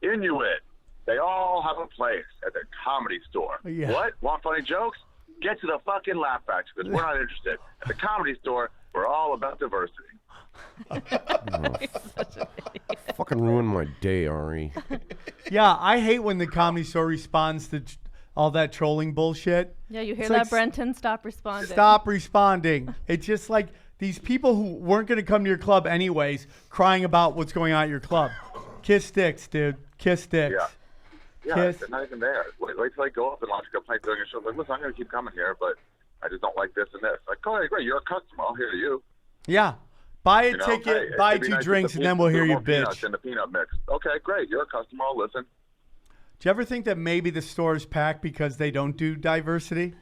Inuit. They all have a place at the Comedy Store. Yeah. What? Want funny jokes? Get to the fucking Laugh Factory because we're not interested. At the Comedy Store, we're all about diversity. Fucking ruined my day, Ari. Yeah, I hate when the Comedy Store responds to all that trolling bullshit. Yeah, you hear It's that, like, Brenton? Stop responding. Stop responding. It's just like these people who weren't going to come to your club anyways, crying about what's going on at your club. Kiss sticks, dude. Kiss sticks. Yeah. Yeah, Kiss. they're not even there. Wait till I go up and launch a complaint during a show. Like, listen, I'm going to keep coming here, but I just don't like this and this. Like, go ahead, great. You're a customer. I'll hear you. Yeah. Buy a You know, ticket, hey, buy it'd be 2 nice if drinks, the and then we'll hear you more peanuts bitch. in the peanut mix. Okay, great. You're a customer. I'll listen. Do you ever think that maybe the store is packed because they don't do diversity?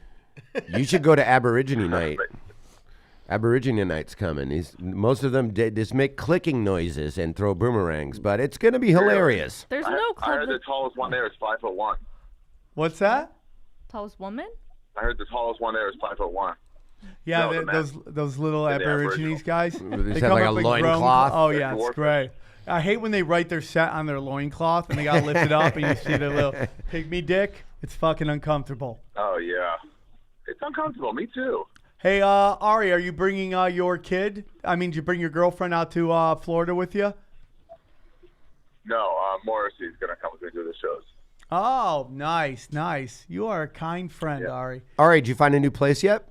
You should go to Aborigine night. Aborigine Night's coming. Most of them just make clicking noises and throw boomerangs, but it's going to be hilarious. There's I no club heard the tallest one there is 5'1". What's that? tallest woman. I heard the tallest one there is 5'1". Yeah, No, the men. those little The Aborigines Aboriginal. guys. They just come have like a up and loincloth. groan. Oh yeah, it's Dwarf. great. I hate when they write their set on their loincloth and they got lifted up and you see their little pygmy dick. It's fucking uncomfortable. Oh yeah, it's uncomfortable. Me too. Hey, Ari, are you bringing your kid? I mean, did you bring your girlfriend out to Florida with you? No, Morrissey's gonna come with me to the shows. Oh, nice, nice. You are a kind friend, Yeah. Ari. All right, did you find a new place yet?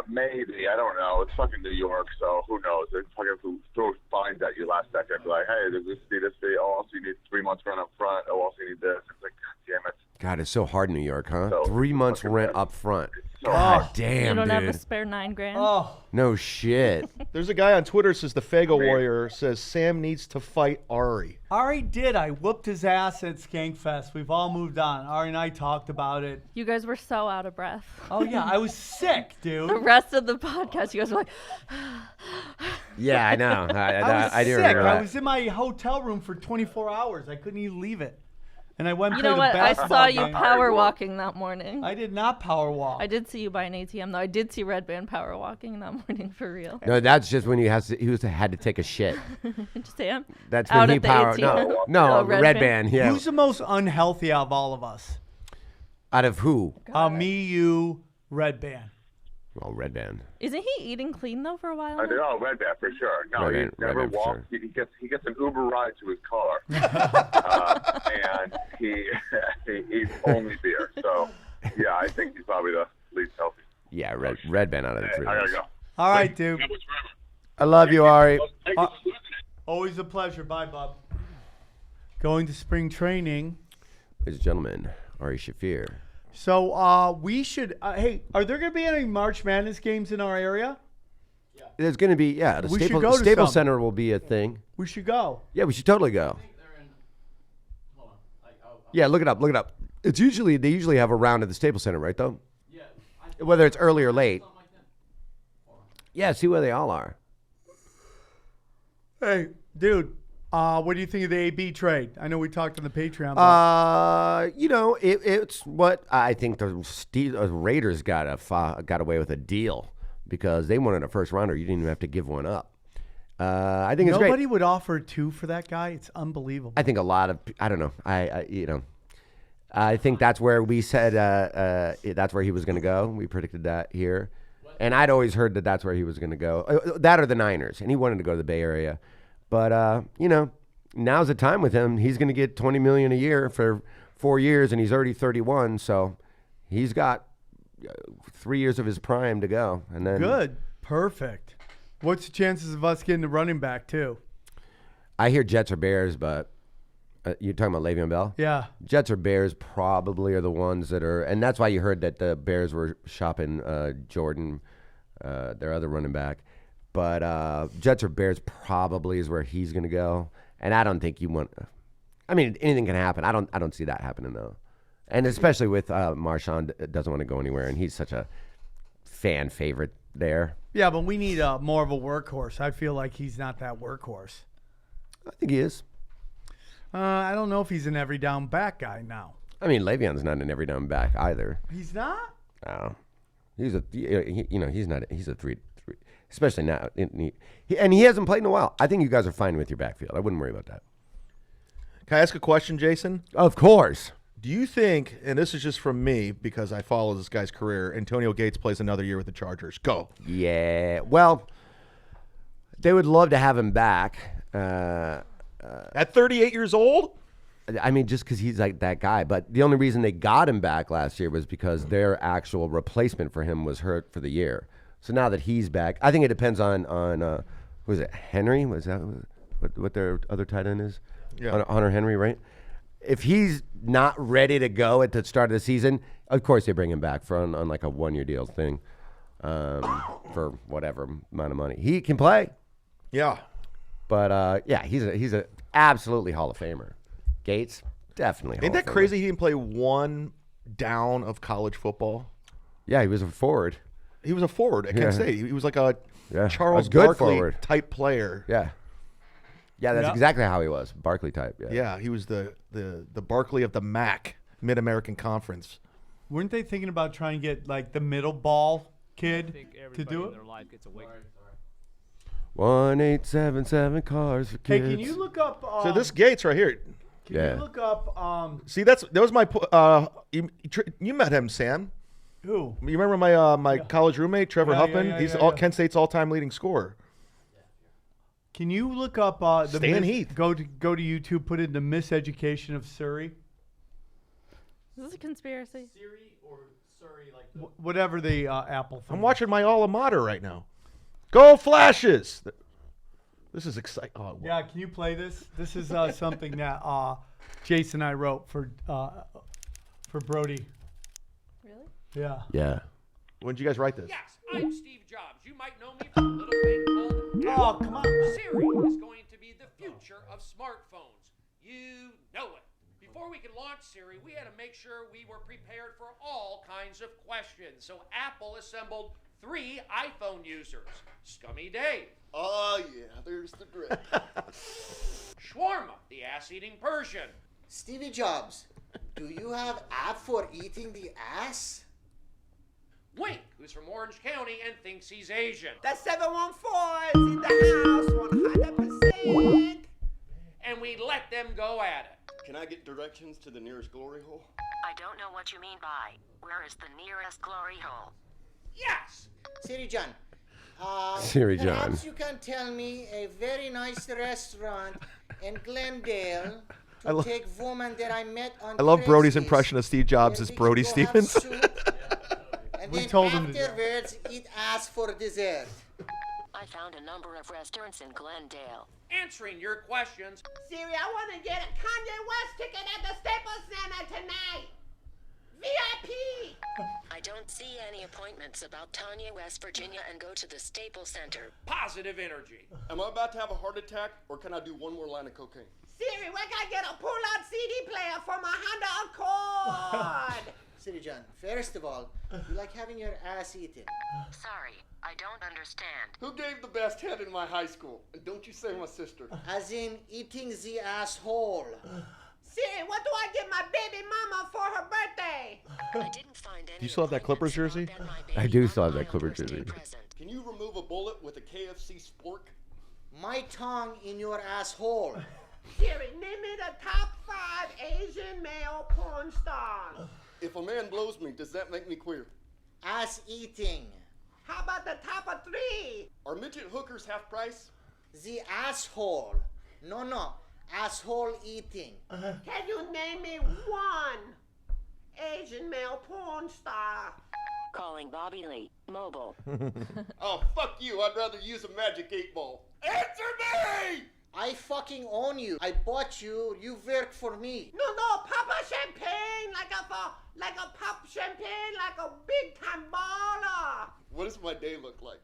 Maybe, I don't know. It's fucking New York, so who knows? They fucking throw fines at you last second. Be like, hey, does this be this fee? Oh, also you need 3 months rent up front. Oh, also you need this. It's like, God damn it. God, it's so hard in New York, huh? So 3 months fucking rent bad. up front. So God hard. damn, You don't have dude. to spare $9,000. Oh, No shit. There's a guy on Twitter says the Fago Warrior says Sam needs to fight Ari. Ari did. I whooped his ass at Skankfest. We've all moved on. Ari and I talked about it. You guys were so out of breath. Oh yeah, I was sick, dude. The rest of the podcast, you guys were like, Yeah, I know. I was I do sick. remember I that. was in my hotel room for 24 hours. I couldn't even leave it. And I went and you know played what? a I basketball saw you game. power walking that morning. I did not power walk. I did see you by an ATM, though. I did see Red Band power walking that morning for real. No, that's just when he had to take a shit. Sam? That's Out when he at the powered. ATM. No, Oh, Red Red Band. Yeah. Who's the most unhealthy out of all of us? Out of who? Me, you, Red Band. Oh, Red Band. Isn't he eating clean, though, for a while? I now? do. Oh, Red Band for sure. No, Red he Band- never Red Band for walks. sure. He gets an Uber ride to his car, and he eats only beer. So, yeah, I think he's probably the least healthy. Yeah, Red Band out of the Hey, three. I of gotta us. go. All right, dude. Cowboys forever. I love you, Ari. Thank you for losing it. Always a pleasure. Bye, bub. Going to spring training. Ladies and gentlemen, Ari Shaffir. So we should. Hey, are there going to be any March Madness games in our area? There's going to be, the We should Staples, go to Staples some. Center will be a thing. We should go. Yeah, we should totally go. They're in. Hold on. I'll Yeah, look it up. Look it up. They usually have a round at the Staples Center, right? Though, yeah. whether it's early or late. Something like that. Yeah, see where they all are. Hey, dude. What do you think of the AB trade? I know we talked on the Patreon. But It's what I think the Raiders got away with a deal because they wanted a first rounder. You didn't even have to give one up. I think it's great. nobody would offer 2 for that guy. It's unbelievable. I think a lot of I don't know. I think that's where we said that's where he was going to go. We predicted that here, and I'd always heard that that's where he was going to go. That or the Niners, and he wanted to go to the Bay Area. But now's the time with him. He's going to get $20 million a year for 4 years, and he's already 31. So he's got 3 years of his prime to go, and then Good. Perfect. What's the chances of us getting a running back, too? I hear Jets or Bears, but you're talking about Le'Veon Bell. Yeah. Jets or Bears probably are the ones that are, and that's why you heard that the Bears were shopping Jordan, their other running back. But Jets or Bears probably is where he's going to go, and I don't think you want. I mean, anything can happen. I don't see that happening though, and especially with Marshawn doesn't want to go anywhere, and he's such a fan favorite there. Yeah, but we need more of a workhorse. I feel like he's not that workhorse. I think he is. I don't know if he's an every down back guy now. I mean, Le'Veon's not an every down back either. He's not? No, he's he's not. He's a three, especially now. And he hasn't played in a while. I think you guys are fine with your backfield. I wouldn't worry about that. Can I ask a question, Jason? Of course. Do you think, and this is just from me because I follow this guy's career, Antonio Gates plays another year with the Chargers? Go. Yeah. Well, they would love to have him back. At 38 years old? I mean, just because he's like that guy. But the only reason they got him back last year was because their actual replacement for him was hurt for the year. So now that he's back, I think it depends on who is it, Henry? Was that what their other tight end is? Yeah. Hunter Henry, right? If he's not ready to go at the start of the season, of course they bring him back for on like a 1-year deal thing for whatever amount of money. He can play. Yeah. But yeah, he's a absolutely Hall of Famer. Gates, definitely. Ain't that crazy he didn't play one down of college football? Yeah, he was a forward. He was a forward at Kent Yeah. State. He was like a Yeah. Charles A good Barkley forward. type player. Yeah. Yeah, that's Yep. exactly how he was. Barkley type. Yeah. Yeah, he was the Barkley of the MAC, Mid-American Conference. Weren't they thinking about trying to get like the middle ball kid think to everybody do in it? their life gets away. 1877 cars for Hey, kids. can you look up? So this Gates right here. Can Yeah. you look up? See, that was my. You met him, Sam. Who? You remember my college roommate, Trevor Yeah, Huffman? yeah, He's yeah. Kent State's all-time leading scorer. Can you look up the Stan Heath. Go to YouTube. Put in the miseducation of Surrey. Is this a conspiracy? Siri or Surrey, like the Whatever the Apple thing. I'm watching my alma mater right now. Go Flashes! This is exciting. Oh, Yeah, can you play this? This is something that Jason and I wrote for Brody. Really? Yeah. Yeah. When did you guys write this? Yes, I'm Steve Jobs. You might know me from a little thing called Oh, come on. Siri is going to be the future of smartphones. You know it. Before we could launch Siri, we had to make sure we were prepared for all kinds of questions. So Apple assembled 3 iPhone users. Scummy Dave. Oh, yeah, there's the drip. Shawarma, the ass-eating Persian. Stevie Jobs, do you have app for eating the ass? Wink, who's from Orange County and thinks he's Asian. The 714 is in the house 100%. And we let them go at it. Can I get directions to the nearest glory hole? I don't know what you mean by where is the nearest glory hole. Yes! Siri John. Siri John. Perhaps you can tell me a very nice restaurant in Glendale to take woman that I met on I love Brody's Craigslist, impression of Steve Jobs where as we Brody can go have Stevens. soup, and We then told him to do it. afterwards eat ass for dessert. I found a number of restaurants in Glendale. Answering your questions. Siri, I want to get a Kanye West ticket at the Staples Center tonight. VIP. I don't see any appointments about Tanya, West Virginia, and go to the Staples Center. Positive energy. Am I about to have a heart attack, or can I do one more line of cocaine? Siri, where can I get a pull-out CD player for my Honda Accord? Siri John, first of all, you like having your ass eaten. Sorry, I don't understand. Who gave the best head in my high school? And don't you say my sister. As in eating the asshole. Siri, what do I give my baby mama for her birthday? I didn't find any. Do you still have that Clippers jersey? I do still have that Clippers jersey. Can you remove a bullet with a KFC spork? My tongue in your asshole. Siri, name me the top 5 Asian male porn stars. If a man blows me, does that make me queer? Ass eating. How about the top of 3? Are midget hookers half price? The asshole. No. Asshole eating. Can you name me 1 Asian male porn star? Calling Bobby Lee. Mobile. Oh, fuck you. I'd rather use a magic 8-ball. Answer me! I fucking own you. I bought you. You work for me. No, Papa Champagne, like a pop champagne, like a big time baller. What does my day look like?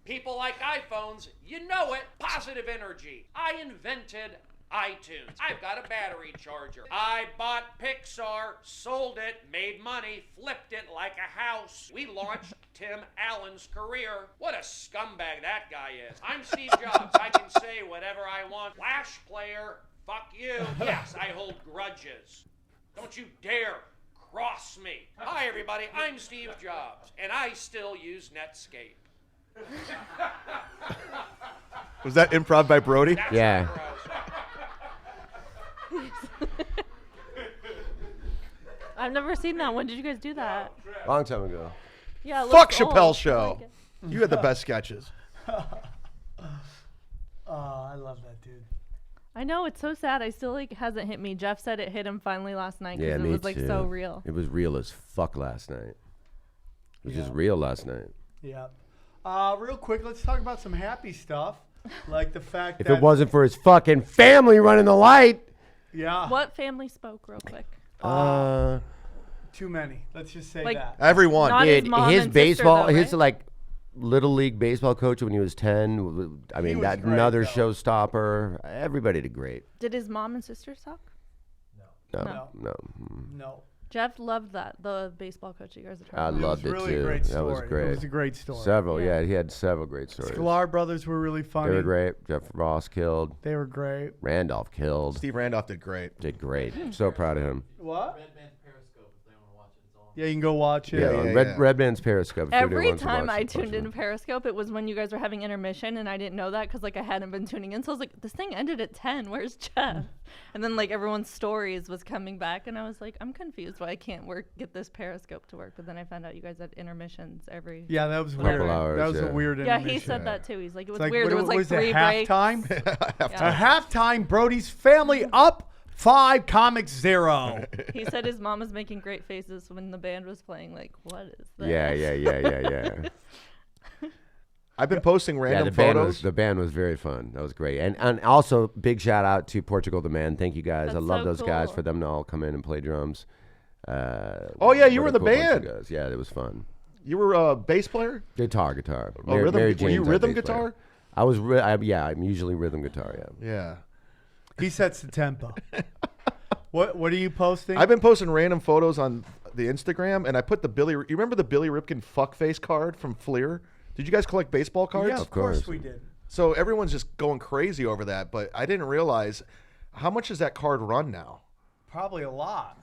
People like iPhones, you know it. Positive energy. I invented iTunes. I've got a battery charger. I bought Pixar, sold it, made money, flipped it like a house. We launched Tim Allen's career. What a scumbag that guy is. I'm Steve Jobs. I can say whatever I want. Flash player, fuck you. Yes, I hold grudges. Don't you dare cross me. Hi, everybody. I'm Steve Jobs, and I still use Netscape. Was that improv by Brody? That's Yeah. what it was. I've never seen that. When did you guys do that? Long time ago. Yeah. it Fuck looks old. Chappelle's I show. like it. You had the best sketches. I love that dude. I know, it's so sad. I still hasn't hit me. Jeff said it hit him finally last night because Yeah, it me was too. so real. It was real as fuck last night. It was just Yeah. real last night. Yeah. Real quick, let's talk about some happy stuff, like the fact If that it wasn't for his fucking family running the light. yeah, What family spoke real quick? too many. Let's just say Like- that. Everyone. Not his Dude, mom his and baseball, sister, though, his right? like little league baseball coach when he was 10. I mean, was that great, another though. showstopper. Everybody did great. Did his mom and sisters talk? No, No. no. No. Jeff loved the baseball coach you guys are I talking about. loved it really too. a great That story. was great. It was a great story. Several, Yeah. he had several great stories. Sklar brothers were really funny. They were great. Jeff Ross killed. They were great. Randolph killed. Steve Randolph did great. Did great. So proud of him. What? Red Man's Periscope, if they want to watch it, it's on. Yeah, you can go watch it. Yeah, Red Man's Periscope. if anybody Every wants to time watch I it, tuned watch it. into Periscope, it was when you guys were having intermission, and I didn't know that because like I hadn't been tuning in. So I was like, this thing ended at 10. Where's Jeff? And then like everyone's stories was coming back, and I was like, I'm confused why I can't get this Periscope to work. But then I found out you guys had intermissions every. Yeah, that was Couple weird. hours, That was a yeah. weird Yeah, intermission. he said that too. He's like, it was It's like, weird. what There was like was it, 3 breaks. halftime? Yeah. At halftime, Brody's family up 5, Comics 0. He said his mom was making great faces when the band was playing. Like, what is that? Yeah. I've been posting Yeah, random the band, photos. the band was very fun. That was great. And also, big shout out to Portugal the Man. Thank you guys. I That's love so those guys cool. for them to all come in and play drums. Oh, yeah, you what were a in the cool bunch of band. guys. Yeah, it was fun. You were a bass player? Guitar. Oh, rhythm- were you Jane's our rhythm bass player. guitar? I was, I'm usually rhythm guitar, yeah. Yeah. He sets the tempo. What are you posting? I've been posting random photos on the Instagram, and I put the Billy. You remember the Billy Ripken fuckface card from Fleer? Did you guys collect baseball cards? Yeah, of course we did. So everyone's just going crazy over that, but I didn't realize how much does that card run now? Probably a lot.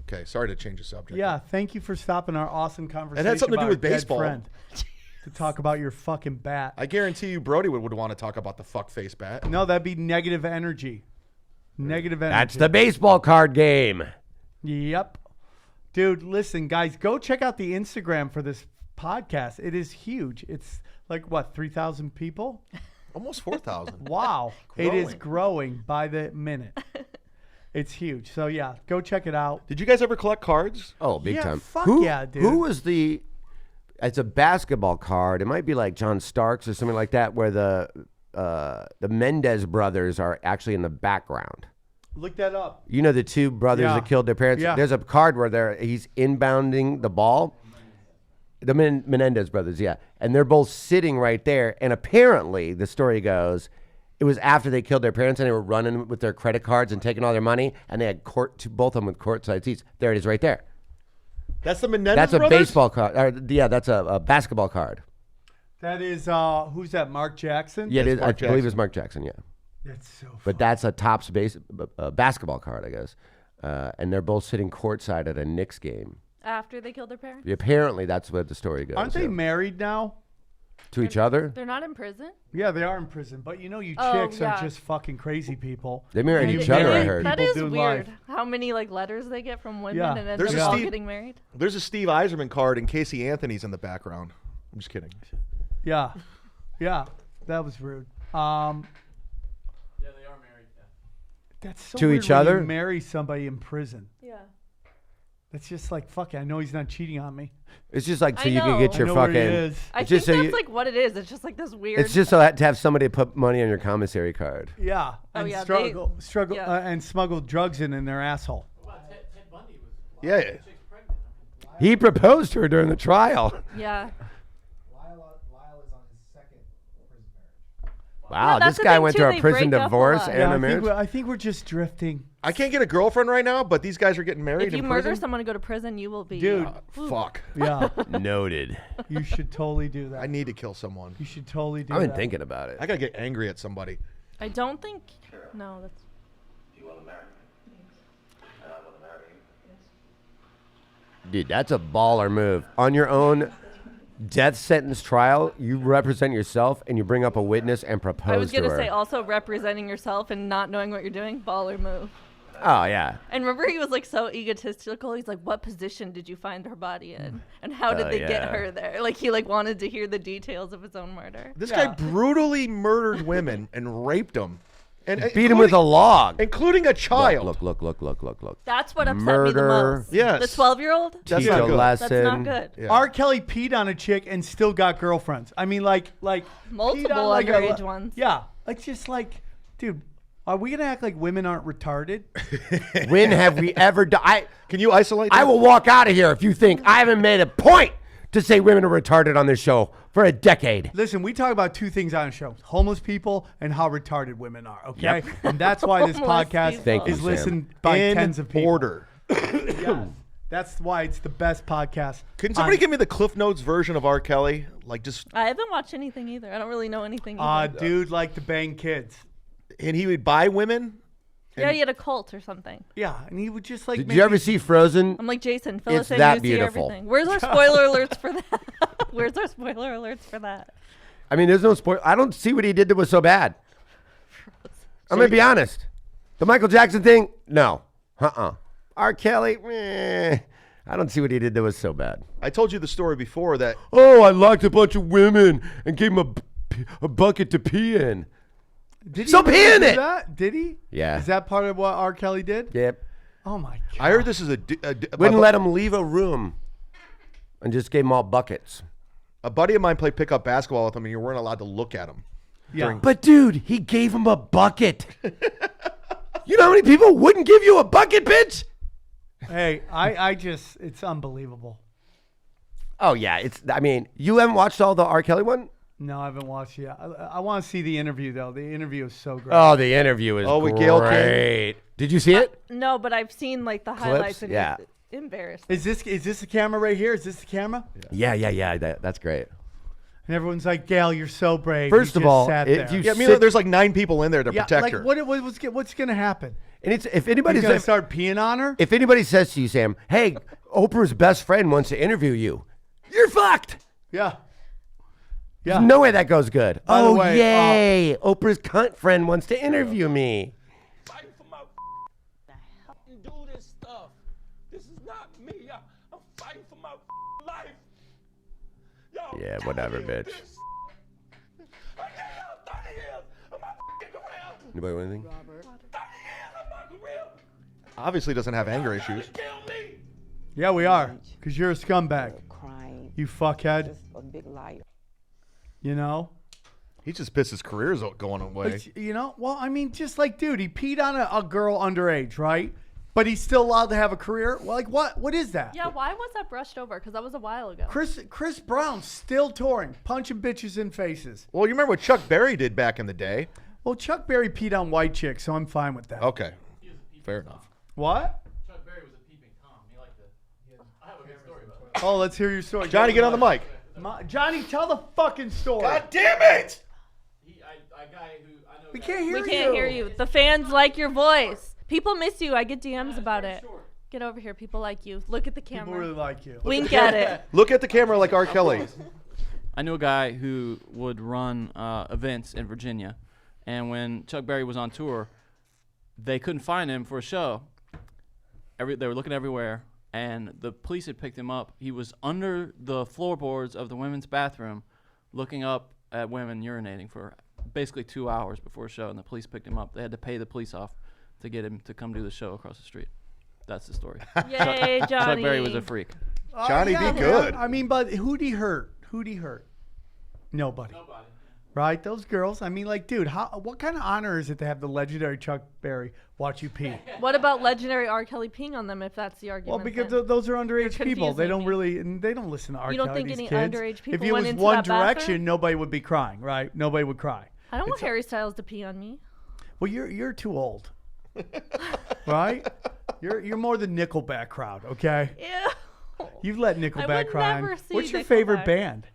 Okay, sorry to change the subject. Yeah, thank you for stopping our awesome conversation. It had something to do about with our dead baseball. friend, to talk about your fucking bat. I guarantee you, Brody would want to talk about the fuckface bat. No, that'd be negative energy. Negative energy. That's the baseball card game. Yep. Dude, listen, guys, go check out the Instagram for this podcast. It is huge. It's like, what, 3,000 people? Almost 4,000. Wow. It is growing by the minute. It's huge. So, yeah, go check it out. Did you guys ever collect cards? Oh, big Yeah, time. fuck yeah, dude. Who was the? It's a basketball card. It might be like John Starks or something like that, where the Mendez brothers are actually in the background. Look that up. You know the two brothers Yeah. that killed their parents. Yeah. There's a card where he's inbounding the ball. The Menendez brothers, yeah, and they're both sitting right there. And apparently, the story goes, it was after they killed their parents and they were running with their credit cards and taking all their money, and they had both of them with courtside seats. There it is, right there. That's the Menendez That's a brothers? baseball card. Yeah, that's a basketball card. That is, who's that, Mark Jackson? Yeah, it is, I Mark believe Jackson. it's Mark Jackson. Yeah, That's so funny. but that's a Topps basketball card, I guess. And they're both sitting courtside at a Knicks game. After they killed their parents? Apparently, that's what the story goes. Aren't they yeah. married now? To each other? They're not in prison? Yeah, they are in prison. But you know, you Oh, chicks yeah. are just fucking crazy people. They married And each you other, I marry heard. That people is doing weird. life. How many like letters they get from women Yeah. and end There's up a all Steve- getting married? There's a Steve Eiserman card in Casey Anthony's in the background. I'm just kidding. Yeah. Yeah. That was rude. Yeah, they are married. Yeah. That's so To weird each when other? You marry somebody in prison. Yeah. That's just like, fuck it, I know he's not cheating on me. It's just like so I you can know. get I your know where fucking. he is. I It's think just so that's you- like what it is. It's just like this weird. It's just so to have somebody put money on your commissary card. Yeah. Oh, And yeah, struggle, yeah. and smuggle drugs in their asshole. Well, Ted Bundy was Yeah. chick's pregnant. I mean, He proposed to her during the trial. Yeah. Lyle is on his second prison marriage. Wow, that's this the guy thing, went too, through a they prison break up a divorce lot. and Yeah, a I think, marriage. I think we're just drifting. I can't get a girlfriend right now, but these guys are getting married If you in murder prison. someone to go to prison, you will be. Dude. Fuck. Yeah. Noted. You should totally do that. I need to kill someone. You should totally do I've been that. thinking about it. I gotta get angry at somebody. I don't think. No, that's. Dude, that's a baller move. On your own death sentence trial, you represent yourself and you bring up a witness and propose I was to gonna her. say also representing yourself and not knowing what you're doing. Baller move. Oh, yeah. And remember, he was like so egotistical. He's like, "What position did you find her body in, and how did they get yeah. her there?" Like he like wanted to hear the details of his own murder. This Yeah. guy brutally murdered women and raped them. And Beat him with a log. including a child. Look. That's what upset me the Murder. most. Yes. The 12-year-old. That's Teach not a good. lesson. That's not good. Yeah. R. Kelly peed on a chick and still got girlfriends. I mean, like Multiple peed on, like, underage ones. Yeah, it's just like, dude, are we gonna act like women aren't retarded? When have we ever done? Can you isolate I that? will walk out of here if you think I haven't made a point to say women are retarded on this show for a decade. Listen, we talk about two things on the show: homeless people and how retarded women are. Okay, Yep. and that's why this Homeless podcast people. Thank you, is Sam. listened by In tens of people. order. Yes. That's why it's the best podcast. Can somebody give me the Cliff Notes version of R. Kelly? Like just, I haven't watched anything either. I don't really know anything either. Dude liked to bang kids. and he would buy women. Yeah, he had a cult or something. Yeah, and he would just like. Did you ever see Frozen? I'm like, Jason, fill It's us in. that You see beautiful. everything. Where's our spoiler alerts for that? Where's our spoiler alerts for that? I mean, there's no spoil. I don't see what he did that was so bad. I'm going to be honest. The Michael Jackson thing, no. R. Kelly, I don't see what he did that was so bad. I told you the story before that. Oh, I locked a bunch of women and gave them a bucket to pee in. Did he So really pee in do it. that? Did he? Yeah. Is that part of what R. Kelly did? Yep. Oh my god. I heard this is Wouldn't let him leave a room and just gave them all buckets. a buddy of mine played pickup basketball with him, and you weren't allowed to look at him. Yeah. But dude, he gave him a bucket. You know how many people wouldn't give you a bucket, bitch? Hey, I just, it's unbelievable. Oh yeah, I mean, you haven't watched all the R. Kelly one? No, I haven't watched yet. I want to see the interview though. The interview is so great. Oh, the interview is with Gayle King? great. Did you see it? No, but I've seen like the highlights and Yeah. it's embarrassing. Is this the camera right here? Is this the camera? Yeah. That's great. And everyone's like, Gail, you're so brave. First You of just all, sat if there. you Yeah, I mean, sit- there's like 9 people in there to Yeah, protect like her. what's gonna happen? And it's if He's anybody's gonna start peeing on her? if anybody says to you, Sam, hey, Oprah's best friend wants to interview you, you're fucked. Yeah. There's no way that goes good. By the Oh, way, yay. Oprah's cunt friend wants to interview me. Fighting for my and do this stuff. This is not me. I'm fighting for my life. Yo, Yeah, whatever, bitch. I gave y'all 30 years of my career. Anybody want anything? 30 years of my career. Obviously doesn't have anger issues. Kill me. Yeah, we are. Because you're a scumbag. Crying. You fuckhead. Just a big liar. You know? He's just pissed his career's going away. But, you know? Well, I mean, just like, dude, he peed on a girl underage, right? But he's still allowed to have a career? Well, like, what is that? Yeah, why was that brushed over? Because that was a while ago. Chris Brown's still touring, punching bitches in faces. Well, you remember what Chuck Berry did back in the day? Well, Chuck Berry peed on white chicks, so I'm fine with that. Okay. Fair enough. What? Chuck Berry was a peeping Tom. He liked to. I have a good story about it. Oh, let's hear your story. Johnny, get on the mic. Johnny, tell the fucking story. God damn it! A guy who I know. We can't hear you. We can't hear you. The fans like your voice. People miss you. I get DMs about it. Get over here. People like you. Look at the camera. People really like you. Wink at it. Look at the camera like R. Kelly. I knew a guy who would run events in Virginia, and when Chuck Berry was on tour, they couldn't find him for a show. They were looking everywhere, and the police had picked him up. He was under the floorboards of the women's bathroom, looking up at women urinating for basically 2 hours before a show, and the police picked him up. They had to pay the police off to get him to come do the show across the street. That's the story. Yay, Johnny. Chuck Berry was a freak. Johnny, yeah, be good. I mean, but who'd he hurt? Nobody. Right? Those girls. I mean, like, dude, what kind of honor is it to have the legendary Chuck Berry watch you pee? What about legendary R. Kelly peeing on them? If that's the argument. Well, because then? those are underage people. They confusing don't me. really, and they don't listen to R. You don't Kelly, think these any kids. underage If people it went was into One that Direction, bathroom? nobody would be crying, right? Nobody would cry. I don't want Harry Styles to pee on me. Well, you're too old, right? You're more the Nickelback crowd, okay? Ew. You've let Nickelback would cry. never see What's your favorite Nickelback. band?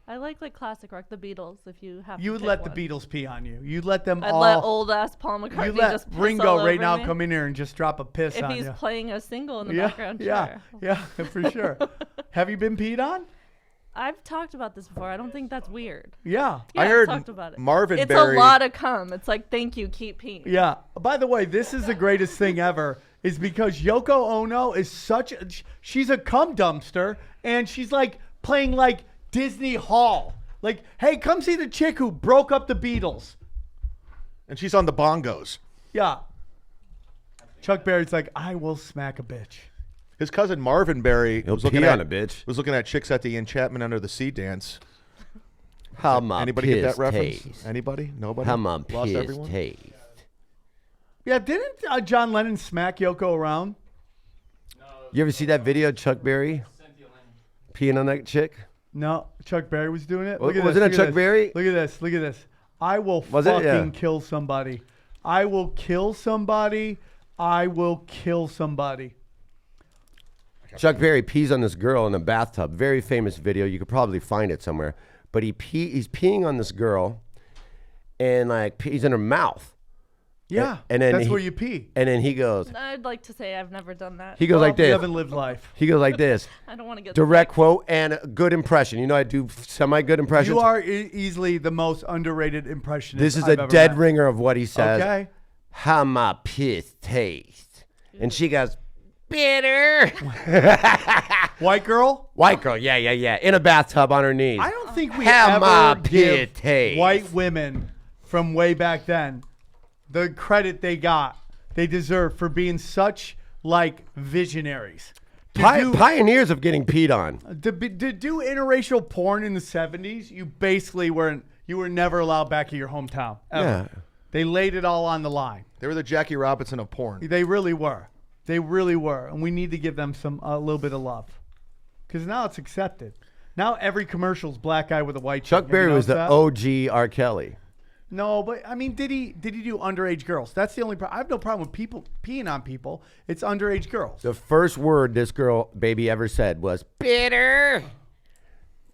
I like classic rock, the Beatles. If you have, You to would pick let one. the Beatles pee on you. You'd let them I'd all. let old ass Paul McCartney You let just piss Ringo all right over now me. come in here and just drop a piss If on he's you. playing a single in the Yeah, background, yeah, sure. yeah, for sure. Have you been peed on? I've talked about this before. I don't think that's weird. Yeah. Yeah, I heard I've talked about it. Marvin it's Berry. a lot of cum. It's like, thank you, keep peeing. Yeah. By the way, this is the greatest thing ever. Is because Yoko Ono is she's a cum dumpster, and she's like playing like Disney Hall. Like, hey, come see the chick who broke up the Beatles. And she's on the bongos. Yeah. Chuck Berry's like, I will smack a bitch. His cousin Marvin Berry He'll was looking pee at on a bitch. Was looking at chicks at the Enchantment Under the Sea dance. How my Anybody get that piss reference? taste. Anybody? Nobody? How my Lost piss everyone? taste. Yeah, didn't John Lennon smack Yoko around? You ever see that video, Chuck Berry? Peeing on that chick? No, Chuck Berry was doing it. Wasn't it Chuck Berry? Look at this. Look at this. I will Was it? fucking Yeah. kill somebody. I will kill somebody. I will kill somebody. Chuck Berry pees on this girl in a bathtub. Very famous video. You could probably find it somewhere. But he's peeing on this girl, and like he's in her mouth. Yeah, and then that's where you pee. And then he goes. I'd like to say I've never done that. He goes like this. You haven't lived life. He goes like this. I don't want to get direct quote and a good impression. You know, I do semi-good impressions. You are easily the most underrated impressionist. This is I've a ever dead met. ringer of what he says. Okay. How my piss tastes. And she goes, bitter. White girl? White girl, yeah. In a bathtub on her knees. I don't think we How my ever give piss tastes. white women from way back then the credit they deserve for being such like visionaries. Pioneers of getting peed on. To do interracial porn in the 70s, you basically were never allowed back in your hometown. Ever. Yeah. They laid it all on the line. They were the Jackie Robinson of porn. They really were. They really were. And we need to give them a little bit of love. Because now it's accepted. Now every commercial's black guy with a white Chuck chick. Have you Berry was the noticed that? OG R. Kelly. No, but I mean, did he do underage girls? That's the only problem. I have no problem with people peeing on people. It's underage girls. The first word this girl baby ever said was bitter.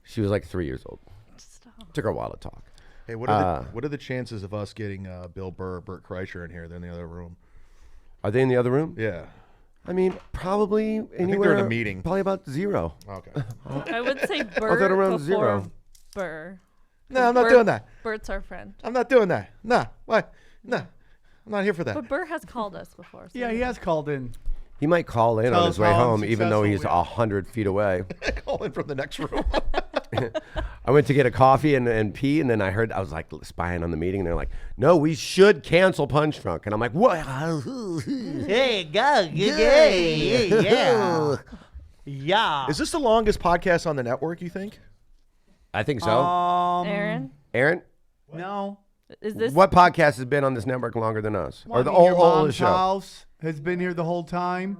She was like 3 years old. Took her a while to talk. Hey, what are the chances of us getting Bill Burr, Bert Kreischer in here? They're in the other room. Are they in the other room? Yeah. I mean, probably anywhere. I think they're in a meeting. Probably about 0. Okay. I would say I'll Bert throw it around before 0. Burr. No, I'm not doing that. Bert's our friend. I'm not doing that. Nah. Why? Nah. I'm not here for that. But Burr has called us before. So Yeah, he has called in. He might call in Tell on us his way how home, even though he's unsuccessful 100 feet away. Call in from the next room. I went to get a coffee and pee, and then I was like spying on the meeting, and they're like, "No, we should cancel Punch Drunk," and I'm like, "What? Hey, go, yeah. Yeah. Is this the longest podcast on the network, you think? I think so. Aaron? Aaron, No. Is this what podcast has been on this network longer than us, Well, or the I mean, your old mom's show? house has been here the whole time.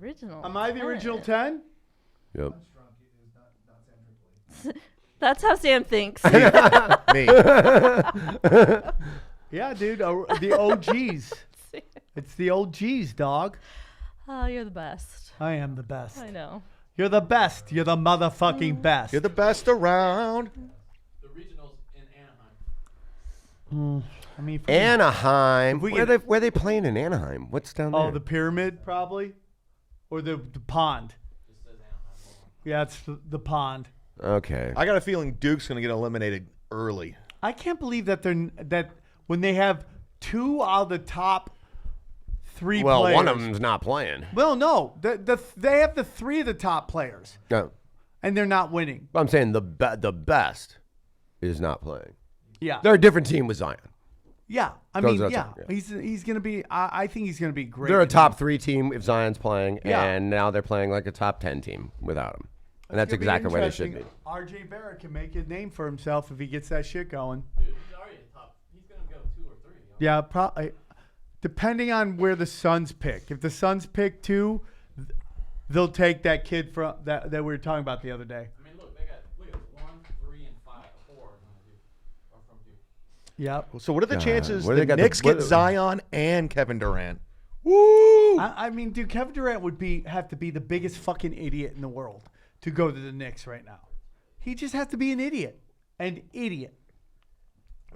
original? Am I the original 10? Yep. That's how Sam thinks. Me. Yeah, dude. The OGs. It's the OGs, dog. Oh, you're the best. I am the best. I know. You're the best. You're the motherfucking best. You're the best around. The regionals in Anaheim. I mean, Anaheim. we Where get- are they playing in Anaheim? What's down there? Oh, the pyramid, probably? Or the pond? Yeah, it's the pond. Okay. I got a feeling Duke's going to get eliminated early. I can't believe that that when they have 2 out of the top 3 Well, players. one of them's not playing. Well, no. They have the 3 of the top players, No, and they're not winning. I'm saying the best is not playing. Yeah. They're a different team with Zion. Yeah. I Goes mean, without yeah. saying, He's going to be, I think he's going to be great. They're a top 3 team if Zion's playing, Yeah. and now they're playing like a top 10 team without him. And that's It's gonna be exactly where they should be. interesting. R.J. Barrett can make a name for himself if he gets that shit going. Dude, he's already a top. He's going to go 2 or 3. Yeah, probably. Depending on where the Suns pick. If the Suns pick 2, they'll take that kid from that we were talking about the other day. I mean, look at 1, 3, and 5, 4 are from Duke. Yep. So what are the God, chances where they the got the- Knicks what- get Zion and Kevin Durant? Woo! I mean, dude, Kevin Durant would have to be the biggest fucking idiot in the world to go to the Knicks right now. He just has to be an idiot. An idiot.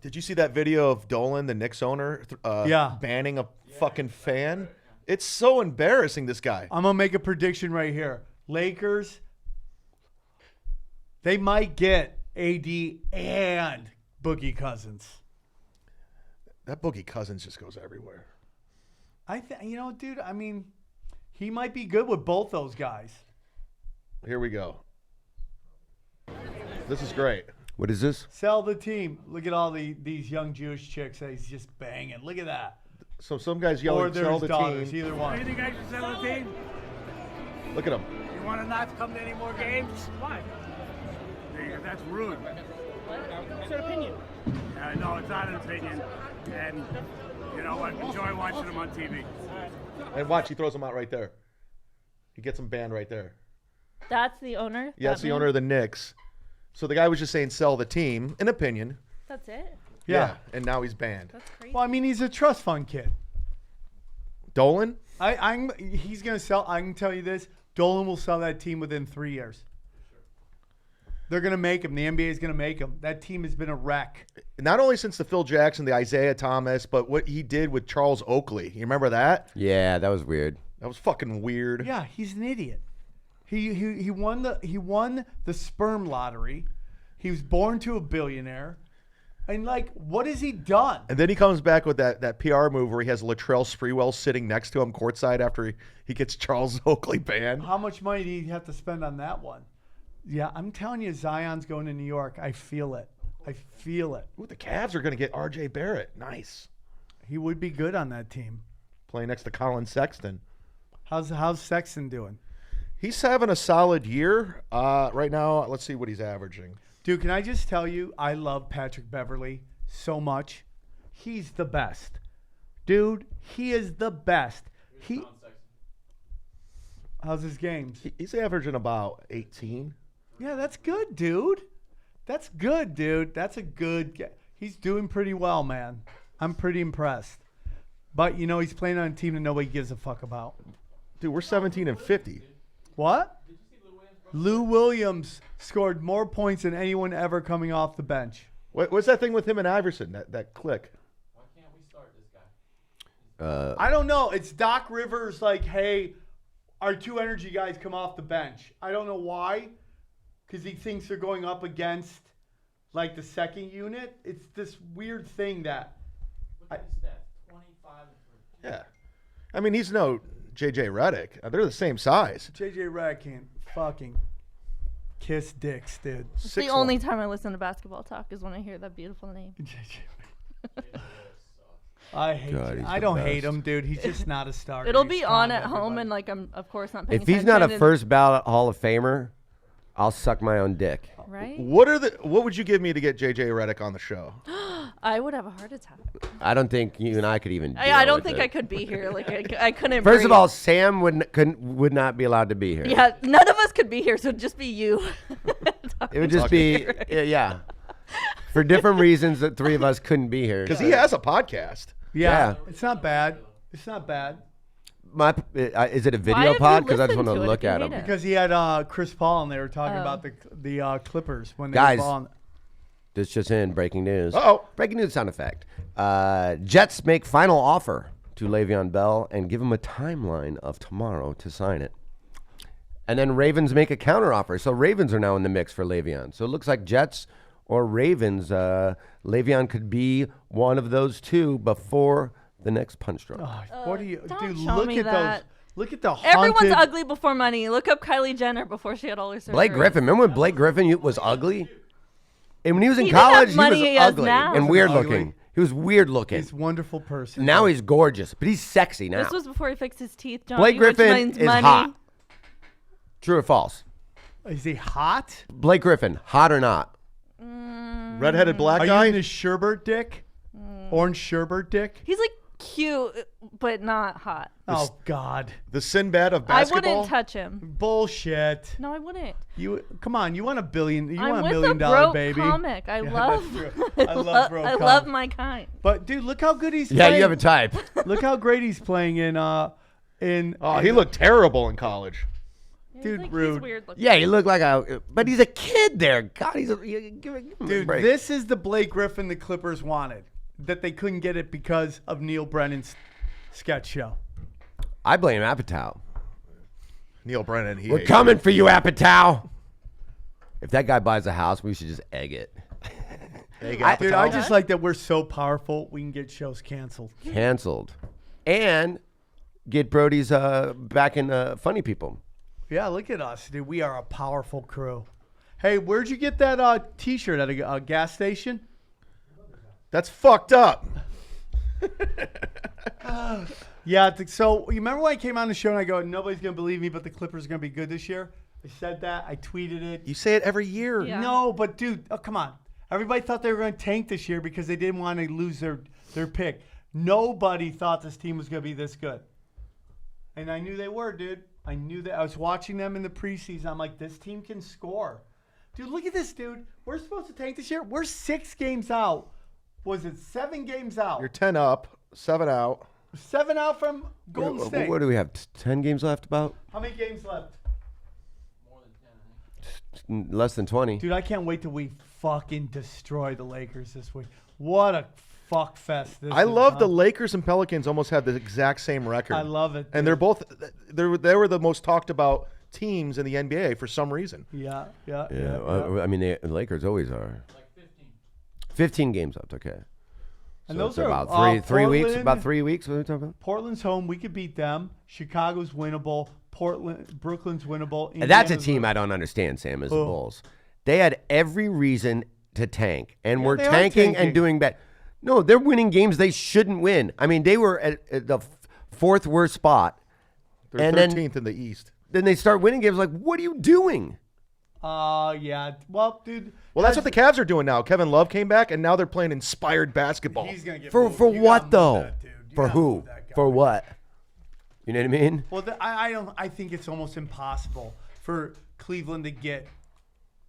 Did you see that video of Dolan, the Knicks owner, Yeah. banning a fucking fan? It's so embarrassing, this guy. I'm going to make a prediction right here. Lakers, they might get AD and Boogie Cousins. That Boogie Cousins just goes everywhere. Dude, I mean, he might be good with both those guys. Here we go. This is great. What is this? Sell the team. Look at all these young Jewish chicks that he's just banging. Look at that. So some guys Or yelling, their sell the daughters, team. either one. You think I should sell the team? Look at him. You want to not come to any more games? Why? That's rude. It's an opinion. No, it's not an opinion. And you know what? Enjoy watching them on TV. And watch, he throws him out right there. He gets him banned right there. That's the owner? Yeah, that's the owner of the Knicks. So the guy was just saying sell the team, an opinion. That's it? Yeah. And now he's banned. That's crazy. Well, I mean, he's a trust fund kid. Dolan? He's going to sell. I can tell you this. Dolan will sell that team within 3 years. They're going to make him. The NBA is going to make him. That team has been a wreck. Not only since the Phil Jackson, the Isaiah Thomas, but what he did with Charles Oakley. You remember that? Yeah, that was weird. That was fucking weird. Yeah, he's an idiot. He won the sperm lottery. He was born to a billionaire. And, like, what has he done? And then he comes back with that PR move where he has Latrell Sprewell sitting next to him courtside after he gets Charles Oakley banned. How much money do you have to spend on that one? Yeah, I'm telling you, Zion's going to New York. I feel it. I feel it. Ooh, the Cavs are going to get R.J. Barrett. Nice. He would be good on that team. Playing next to Colin Sexton. How's Sexton doing? He's having a solid year. Right now, let's see what he's averaging. Dude, can I just tell you, I love Patrick Beverley so much. He's the best. Dude, he is the best. How's his games? He's averaging about 18. Yeah, that's good, dude. That's good, dude. That's a good. He's doing pretty well, man. I'm pretty impressed. But, you know, he's playing on a team that nobody gives a fuck about. Dude, we're 17-50. What? Lou Williams scored more points than anyone ever coming off the bench. What's that thing with him and Iverson, that click? Why can't we start this guy? I don't know. It's Doc Rivers like, hey, our two energy guys come off the bench. I don't know why. Because he thinks they're going up against, like, the second unit. It's this weird thing that... Look at his stats. 25 and 3. Yeah. I mean, he's no J.J. Redick. They're the same size. J.J. Redick can't fucking kiss dicks, dude. It's the only time I listen to basketball talk is when I hear that beautiful name. I hate God, him. he's I the don't best. hate him, dude. He's just not a starter. It'll He's be calling on at home, everybody. and like I'm of course not paying If he's not a attention, first ballot Hall of Famer, I'll suck my own dick. right? What would you give me to get J.J. Redick on the show? I would have a heart attack. I don't think you and I could even. I deal don't with think it. I could be here. Like I couldn't. First of breathe. all, Sam would not be allowed to be here. Yeah, none of us could be here, so it'd just be you. It would just be yeah. For different reasons, the three of us couldn't be here. Because he has a podcast. Yeah, it's not bad. It's not bad. Is it a Why video have pod? you Because I just want listened to to it look if you at hate him. it? Because he had Chris Paul, and they were talking Oh. about the Clippers when they Guys. were on. This just in, breaking news. Uh-oh. Breaking news sound effect. Jets make final offer to Le'Veon Bell and give him a timeline of tomorrow to sign it. And then Ravens make a counteroffer. So Ravens are now in the mix for Le'Veon. So it looks like Jets or Ravens, Le'Veon could be one of those two before the next punch drunk. What are you, Don't dude? show Look me at that. those. Look at the Everyone's haunted. ugly before money. Look up Kylie Jenner before she had all her surgery. Blake Griffin. Remember when Blake Griffin was ugly? And when he was in He didn't have college, he money was he has ugly now. and He weird wasn't looking. ugly. He was weird looking. He's a wonderful person. Now he's gorgeous, but he's sexy now. This was before he fixed his teeth, Johnny. Blake which Griffin means is money. hot. True or false? Is he hot? Blake Griffin, hot or not? Redheaded black Are guy? you in his sherbert dick? Orange sherbert dick? He's like cute, but not hot. Oh God! The Sinbad of I basketball? wouldn't touch him. Bullshit. No, I wouldn't. You come on. You want $1 billion? You I'm want $1 with million a broke baby? comic. I Yeah, love. that's true. I love broke I comic. love my kind. But dude, look how good he's Yeah, playing. you have a type. Look how great he's playing in. Oh, he looked terrible in college. Dude, He's rude. weird looking. Yeah, he looked like but he's a kid there. God, give him a Dude, break. this is the Blake Griffin the Clippers wanted. That they couldn't get it because of Neil Brennan's sketch show. I blame Apatow. Neil Brennan. We're coming for you, Apatow. If that guy buys a house, we should just egg it. Dude, I just like that we're so powerful we can get shows canceled. Canceled. And get Brody's back in Funny People. Yeah, look at us, dude. We are a powerful crew. Hey, where'd you get that T-shirt at a gas station? That's fucked up. Yeah. So you remember when I came on the show and I go, nobody's gonna believe me, but the Clippers are gonna be good this year. I said that. I tweeted it. You say it every year. Yeah. No, but dude, come on. Everybody thought they were going to tank this year because they didn't want to lose their pick. Nobody thought this team was going to be this good. And I knew they were, dude. I knew that. I was watching them in the preseason. I'm like, this team can score. Dude, look at this, dude. We're supposed to tank this year. We're 6 games out. Was it 7 games out? You're 10 up, 7 out. 7 out from Golden State. What do we have? 10 games left about? How many games left? Less than 20. Dude, I can't wait till we fucking destroy the Lakers this week. What a fuck fest this I is, love huh? the Lakers and Pelicans almost have the exact same record. I love it, And they're both they were the most talked about teams in the NBA for some reason. Yeah. I mean, the Lakers always are. 15 games left, okay. And So those it's are about three weeks. Portland- About 3 weeks. What are we talking about? Portland's home. We could beat them. Chicago's winnable. Brooklyn's winnable. And that's a Indiana's team winnable. I don't understand, Sam, is the Who? Bulls. They had every reason to tank, and Yeah, we're they are tanking and tanking. doing bad. No, they're winning games they shouldn't win. I mean, they were at the 4th worst spot. They're and 13th in the East. Then they start winning games. Like, what are you doing? Yeah. Well, dude. Well, that's what the Cavs are doing now. Kevin Love came back, and now they're playing inspired basketball. He's gonna get For moved. for You what gotta move though? that dude. You For gotta who? move that guy. For what? You know what I mean? Well, I don't. I think it's almost impossible for Cleveland to get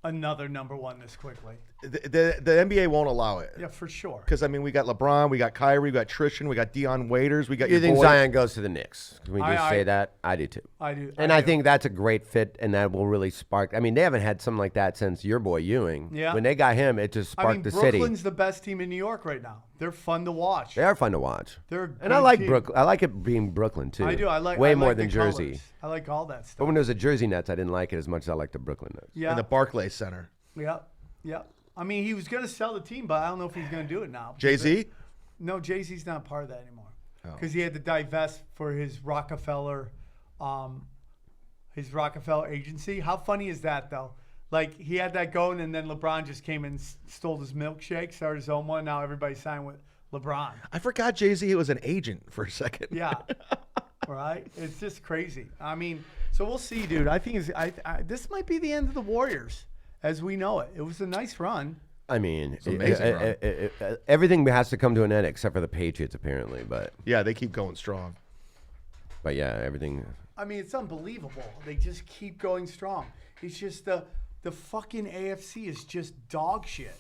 another number 1 this quickly. The NBA won't allow it. Yeah, for sure. Because, I mean, we got LeBron, we got Kyrie, we got Tristan, we got Deion Waiters, we got You your think boy. Zion goes to the Knicks? Can we just I- say that? I do too. I do. And I think that's a great fit, and that will really spark. I mean, they haven't had something like that since your boy Ewing. Yeah. When they got him, it just sparked I mean, the city. Brooklyn's the best team in New York right now. They're fun to watch. They are fun to watch. They're a And I good like team. Brooklyn. I like it being Brooklyn too. I do. I like way I more like than the Jersey. colors. I like all that But stuff. when there was a Jersey Nets, I didn't like it as much as I like the Brooklyn Nets. Yeah. And the Barclays Center. Yeah. I mean, he was going to sell the team, but I don't know if he's going to do it now. Jay-Z? No, Jay-Z's not part of that anymore. Oh. Because he had to divest for his Rockefeller agency. How funny is that, though? Like, he had that going, and then LeBron just came and stole his milkshake, started his own one. Now everybody signed with LeBron. I forgot Jay-Z was an agent for a second. Yeah. Right? It's just crazy. I mean, so we'll see, dude. I think this might be the end of the Warriors as we know it. It was a nice run. I mean, It's amazing everything has to come to an end except for the Patriots, apparently. But Yeah, they keep going strong. But yeah, everything. I mean, it's unbelievable. They just keep going strong. It's just the fucking AFC is just dog shit.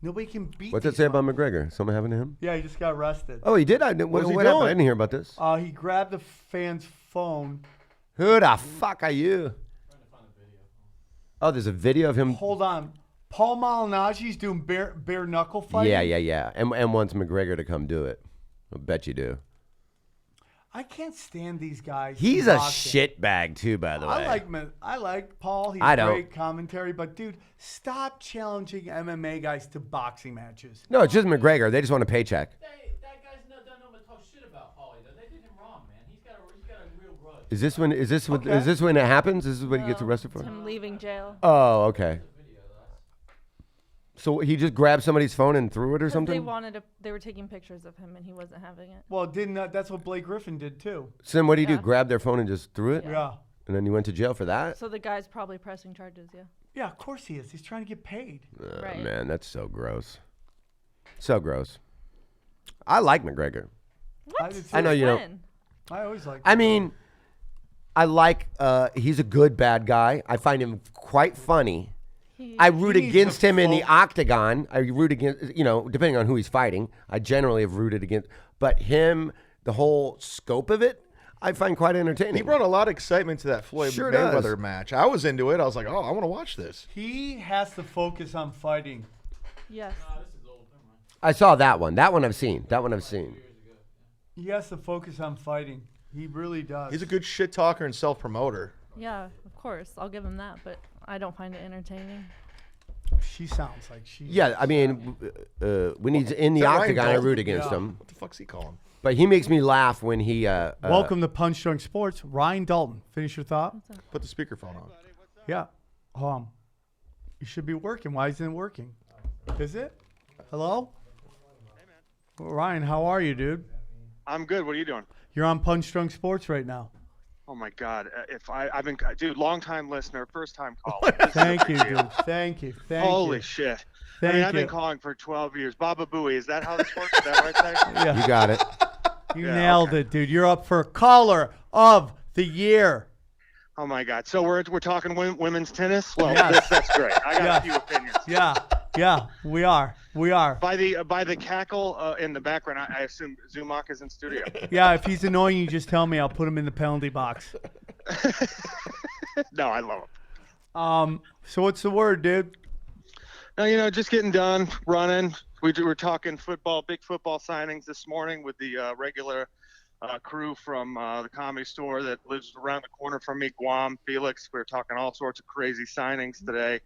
Nobody can beat. What's that these say about motherfuckers. McGregor? Something happened to him? Yeah, he just got arrested. Oh, he did. What was he happened? doing? I didn't hear about this. He grabbed the fan's phone. Who the fuck are you? Oh, there's a video of him. Hold on. Paul Malignaggi's doing bare knuckle fighting. Yeah. And wants McGregor to come do it. I bet you do. I can't stand these guys. He's in a boxing. shitbag too, by the way. I like Paul. He's I don't. great commentary, but dude, stop challenging MMA guys to boxing matches. No, it's just McGregor. They just want a paycheck. That guy's done nothing but talk shit about Paulie. They did him wrong, man. He's got a real grudge. Is this when it happens? This is what he gets arrested for? Him leaving jail. Oh, okay. So he just grabbed somebody's phone and threw it or 'Cause something? they were taking pictures of him and he wasn't having it. Well, that's what Blake Griffin did too. So then what did he do? Yeah. Grab their phone and just threw it? Yeah. And then he went to jail for that? So the guy's probably pressing charges, yeah. Yeah, of course he is. He's trying to get paid. Oh, Right. man, that's so gross. So gross. I like McGregor. What? I know you don't. When? I always like. I mean, I like, he's a good bad guy. I find him quite funny. I root He needs against to him in the focus. octagon. I root against, depending on who he's fighting. I generally have rooted against. But him, the whole scope of it, I find quite entertaining. He brought a lot of excitement to that Floyd Sure Mayweather does. match. I was into it. I was like, oh, I want to watch this. He has to focus on fighting. Yes. I saw that one. That one I've seen. He has to focus on fighting. He really does. He's a good shit talker and self-promoter. Yeah, of course. I'll give him that, but I don't find it entertaining. She sounds like she. Yeah, I mean, when he's in the Is that Ryan octagon, I Dalton? root against Yeah. him. What the fuck's he calling? But he makes me laugh when he. Welcome to Punch Drunk Sports. Ryan Dalton. Finish your thought. Put the speakerphone on. Yeah. You should be working. Why isn't it working? Is it? Hello? Well, Ryan, how are you, dude? I'm good. What are you doing? You're on Punch Drunk Sports right now. Oh my God! I've been, dude, long time listener, first time caller. This is a Thank big you, deal. dude. Thank you. Holy shit! Thank I've you. been calling for 12 years. Baba Booey, is that how this works? Is that right there? Yeah. You got it. You nailed it, dude. You're up for Caller of the Year. Oh my God! So we're talking women's tennis. Well, Yes. that's great. I got a few opinions. Yeah, we are. By the cackle in the background, I assume Zumock is in studio. Yeah, if he's annoying you, just tell me. I'll put him in the penalty box. No, I love him. So what's the word, dude? No, just getting done running. We're talking football, big football signings this morning with the regular crew from the Comedy Store that lives around the corner from me, Guam, Felix. We're talking all sorts of crazy signings today.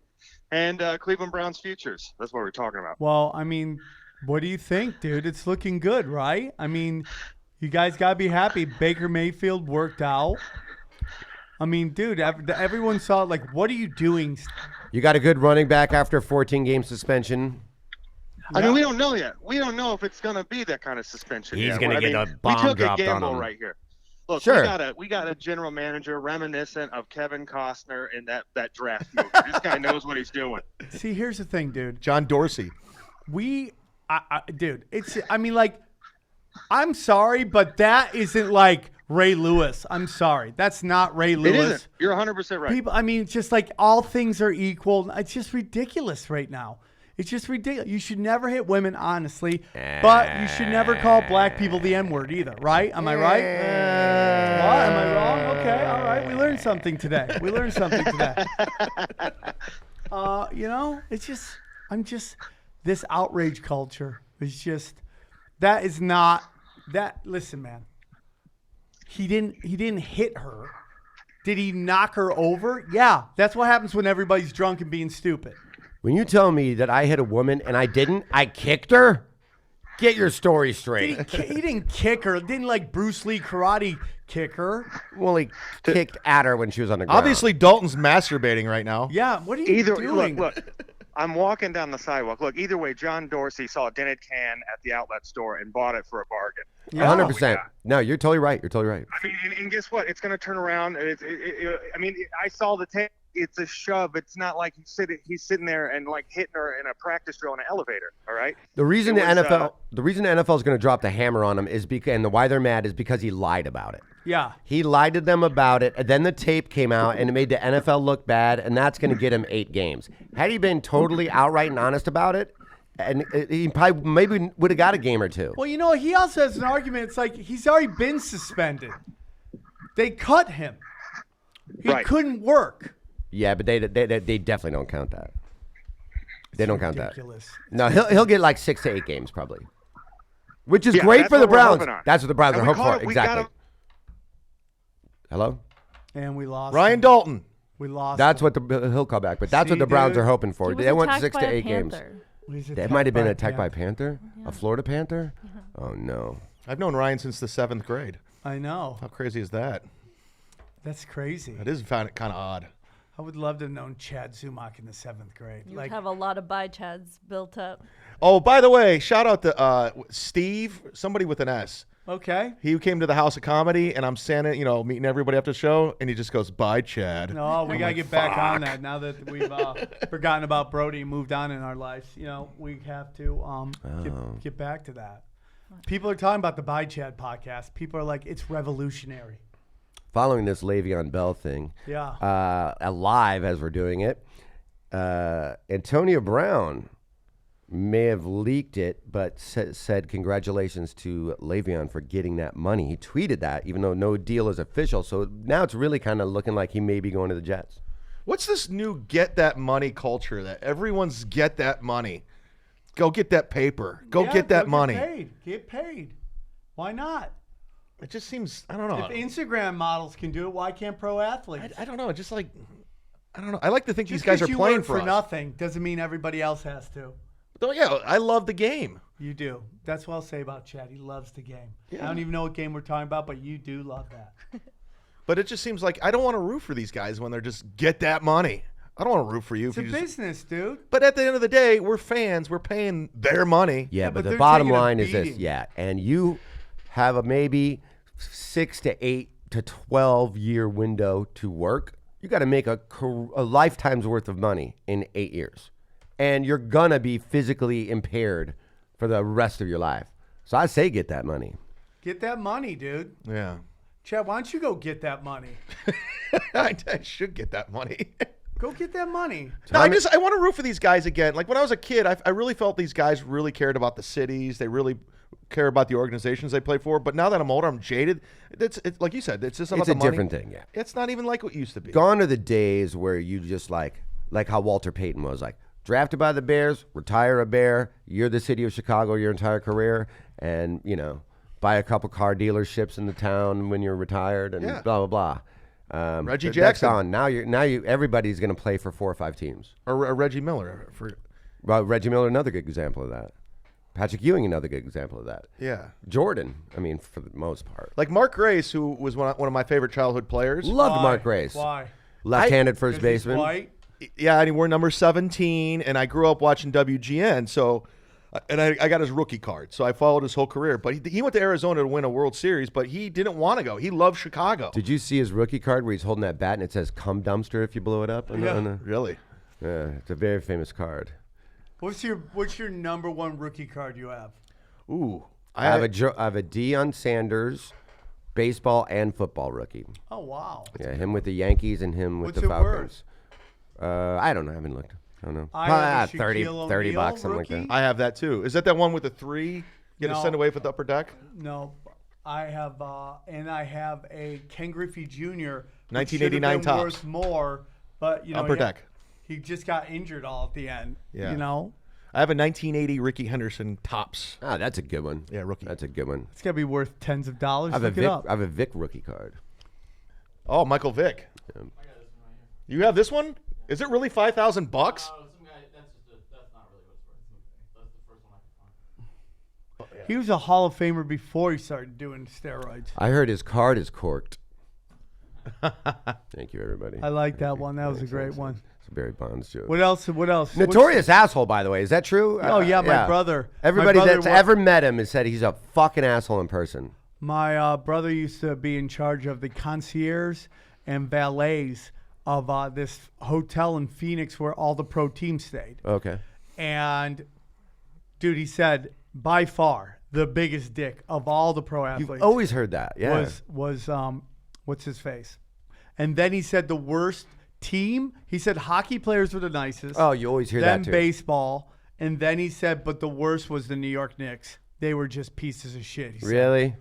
And Cleveland Browns futures. That's what we're talking about. Well, I mean, what do you think, dude? It's looking good, right? I mean, you guys got to be happy. Baker Mayfield worked out. I mean, dude, everyone saw it. Like, what are you doing? You got a good running back after a 14-game suspension. I mean, we don't know yet. We don't know if it's going to be that kind of suspension. He's going to get a bomb we took dropped a gamble on him. right here. Look, Sure. we got a general manager reminiscent of Kevin Costner in that draft movie. This guy knows what he's doing. See, here's the thing, dude. John Dorsey. Dude, I mean, like, I'm sorry, but that isn't like Ray Lewis. I'm sorry. That's not Ray Lewis. It isn't. You're 100% right. People, I mean, it's just like all things are equal. It's just ridiculous right now. It's just ridiculous. You should never hit women, honestly, but you should never call black people the N-word either, right? Am I right? What? Am I wrong? Okay, all right. We learned something today. It's just, this outrage culture is just, that is not, listen, man. He didn't hit her. Did he knock her over? Yeah, that's what happens when everybody's drunk and being stupid. When you tell me that I hit a woman and I didn't, I kicked her? Get your story straight. He didn't kick her. Didn't like Bruce Lee karate kick her. Well, he kicked at her when she was on the ground. Obviously, Dalton's masturbating right now. Yeah, what are you doing? Look, I'm walking down the sidewalk. Look, either way, John Dorsey saw a dented can at the outlet store and bought it for a bargain. 100%. No, you're totally right. I mean, and guess what? It's going to turn around. I saw the tape. It's a shove. It's not like he's sitting there and like hitting her in a practice drill in an elevator. All right. The reason the NFL is going to drop the hammer on him is because, and why they're mad is because he lied about it. Yeah. He lied to them about it, and then the tape came out, and it made the NFL look bad, and that's going to get him 8 games. Had he been totally outright and honest about it, and he probably maybe would have got a game or 2. Well, he also has an argument. It's like he's already been suspended. They cut him. He couldn't work. Yeah, but they definitely don't count that. They don't count that. Ridiculous. No, he'll get like 6 to 8 games probably, which is great for the Browns. That's what the Browns are hoping for. Exactly. Hello? And we lost Ryan him. Dalton. We lost That's him. what he'll call back, but that's what the Browns are hoping for. They want 6 to 8 games. That might have been attacked by a Panther? Yeah. A Florida Panther? Yeah. Oh, no. I've known Ryan since the 7th grade. I know. How crazy is that? That's crazy. It is kind of odd. I would love to have known Chad Zumock in the 7th grade. You have a lot of Chads built up. Oh, by the way, shout out to Steve, somebody with an S. Okay. He came to the House of Comedy, and I'm standing, meeting everybody after the show, and he just goes, "Bye, Chad." No, we got to get back on that now that we've forgotten about Brody and moved on in our lives. We have to get back to that. People are talking about the Bye Chad podcast. People are like, it's revolutionary. Following this Le'Veon Bell thing, live as we're doing it, Antonio Brown may have leaked it, but said congratulations to Le'Veon for getting that money. He tweeted that, even though no deal is official. So now it's really kind of looking like he may be going to the Jets. What's this new get that money culture that everyone's get that money? Go get that paper. Go get that money. Get paid. Why not? It just seems, I don't know. If Instagram models can do it, why can't pro athletes? I don't know. Just like, I don't know. I like to think these guys are playing for us. Nothing doesn't mean everybody else has to. Oh, yeah, I love the game. You do. That's what I'll say about Chad. He loves the game. Yeah. I don't even know what game we're talking about, but you do love that. But it just seems like I don't want to root for these guys when they're just get that money. I don't want to root for you. It's a business, dude. But at the end of the day, we're fans. We're paying their money. Yeah, but the bottom line is this. Yeah, and you have a maybe 6 to 8 to 12 year window to work. You got to make a lifetime's worth of money in 8 years. And you're going to be physically impaired for the rest of your life. So I say get that money. Get that money, dude. Yeah. Chad, why don't you go get that money? I should get that money. Go get that money. No, I want to root for these guys again. Like when I was a kid, I really felt these guys really cared about the cities. They really care about the organizations they play for. But now that I'm older, I'm jaded. It's like you said, it's just about the money. It's a different thing, yeah. It's not even like what it used to be. Gone are the days where you just like how Walter Payton was like, drafted by the Bears, retire a Bear, you're the city of Chicago your entire career, and, you know, buy a couple car dealerships in the town when you're retired, and blah, blah, blah. Reggie that's Jackson. gone. Now everybody's going to play for 4 or 5 teams. Or Reggie Miller. Well, Reggie Miller, another good example of that. Patrick Ewing, another good example of that. Yeah. Jordan, I mean, for the most part. Like Mark Grace, who was one of my favorite childhood players. Loved Mark Grace. Why? Left-handed first baseman. White. Yeah, and he wore number 17, and I grew up watching WGN, so, and I got his rookie card, so I followed his whole career. But he went to Arizona to win a World Series, but he didn't want to go. He loved Chicago. Did you see his rookie card where he's holding that bat and it says "Cum dumpster" if you blow it up? Really? Yeah, it's a very famous card. What's your number one rookie card you have? Ooh, I have a Deion Sanders, baseball and football rookie. Oh wow! Yeah, him with the Yankees and him with What's the it Falcons. I don't know. I haven't looked. I don't know. I have a Probably Shaquille 30 O'Neal bucks, something rookie. like that. I have that too. Is that one with the 3? Get to No. send away for the upper deck? No, I have, and I have a Ken Griffey Jr. 1989 which should have been tops. worth more, but you know, Upper deck. He just got injured all at the end. Yeah. You know, I have a 1980 Ricky Henderson tops. Oh, that's a good one. Yeah, rookie. That's a good one. it's gonna be worth tens of dollars. I have Look it up. I have a Vic rookie card. Oh, Michael Vick. Yeah. You have this one? Is it really $5,000? He was a Hall of Famer before he started doing steroids. I heard his card is corked. Thank you, everybody. I like that one. That was a great one. It's a Barry Bonds joke. What else? What else? Notorious asshole, by the way. Is that true? Oh, yeah, my brother. Everybody My brother that's wa- ever met him has said he's a fucking asshole in person. My brother used to be in charge of the concierge and valets of this hotel in Phoenix where all the pro teams stayed. Okay. And, dude, he said, by far, the biggest dick of all the pro athletes. You've always heard that, yeah. Was what's his face? And then he said the worst team, he said hockey players were the nicest. Oh, you always hear then that, too. baseball. And then he said, but the worst was the New York Knicks. They were just pieces of shit. He said. Really?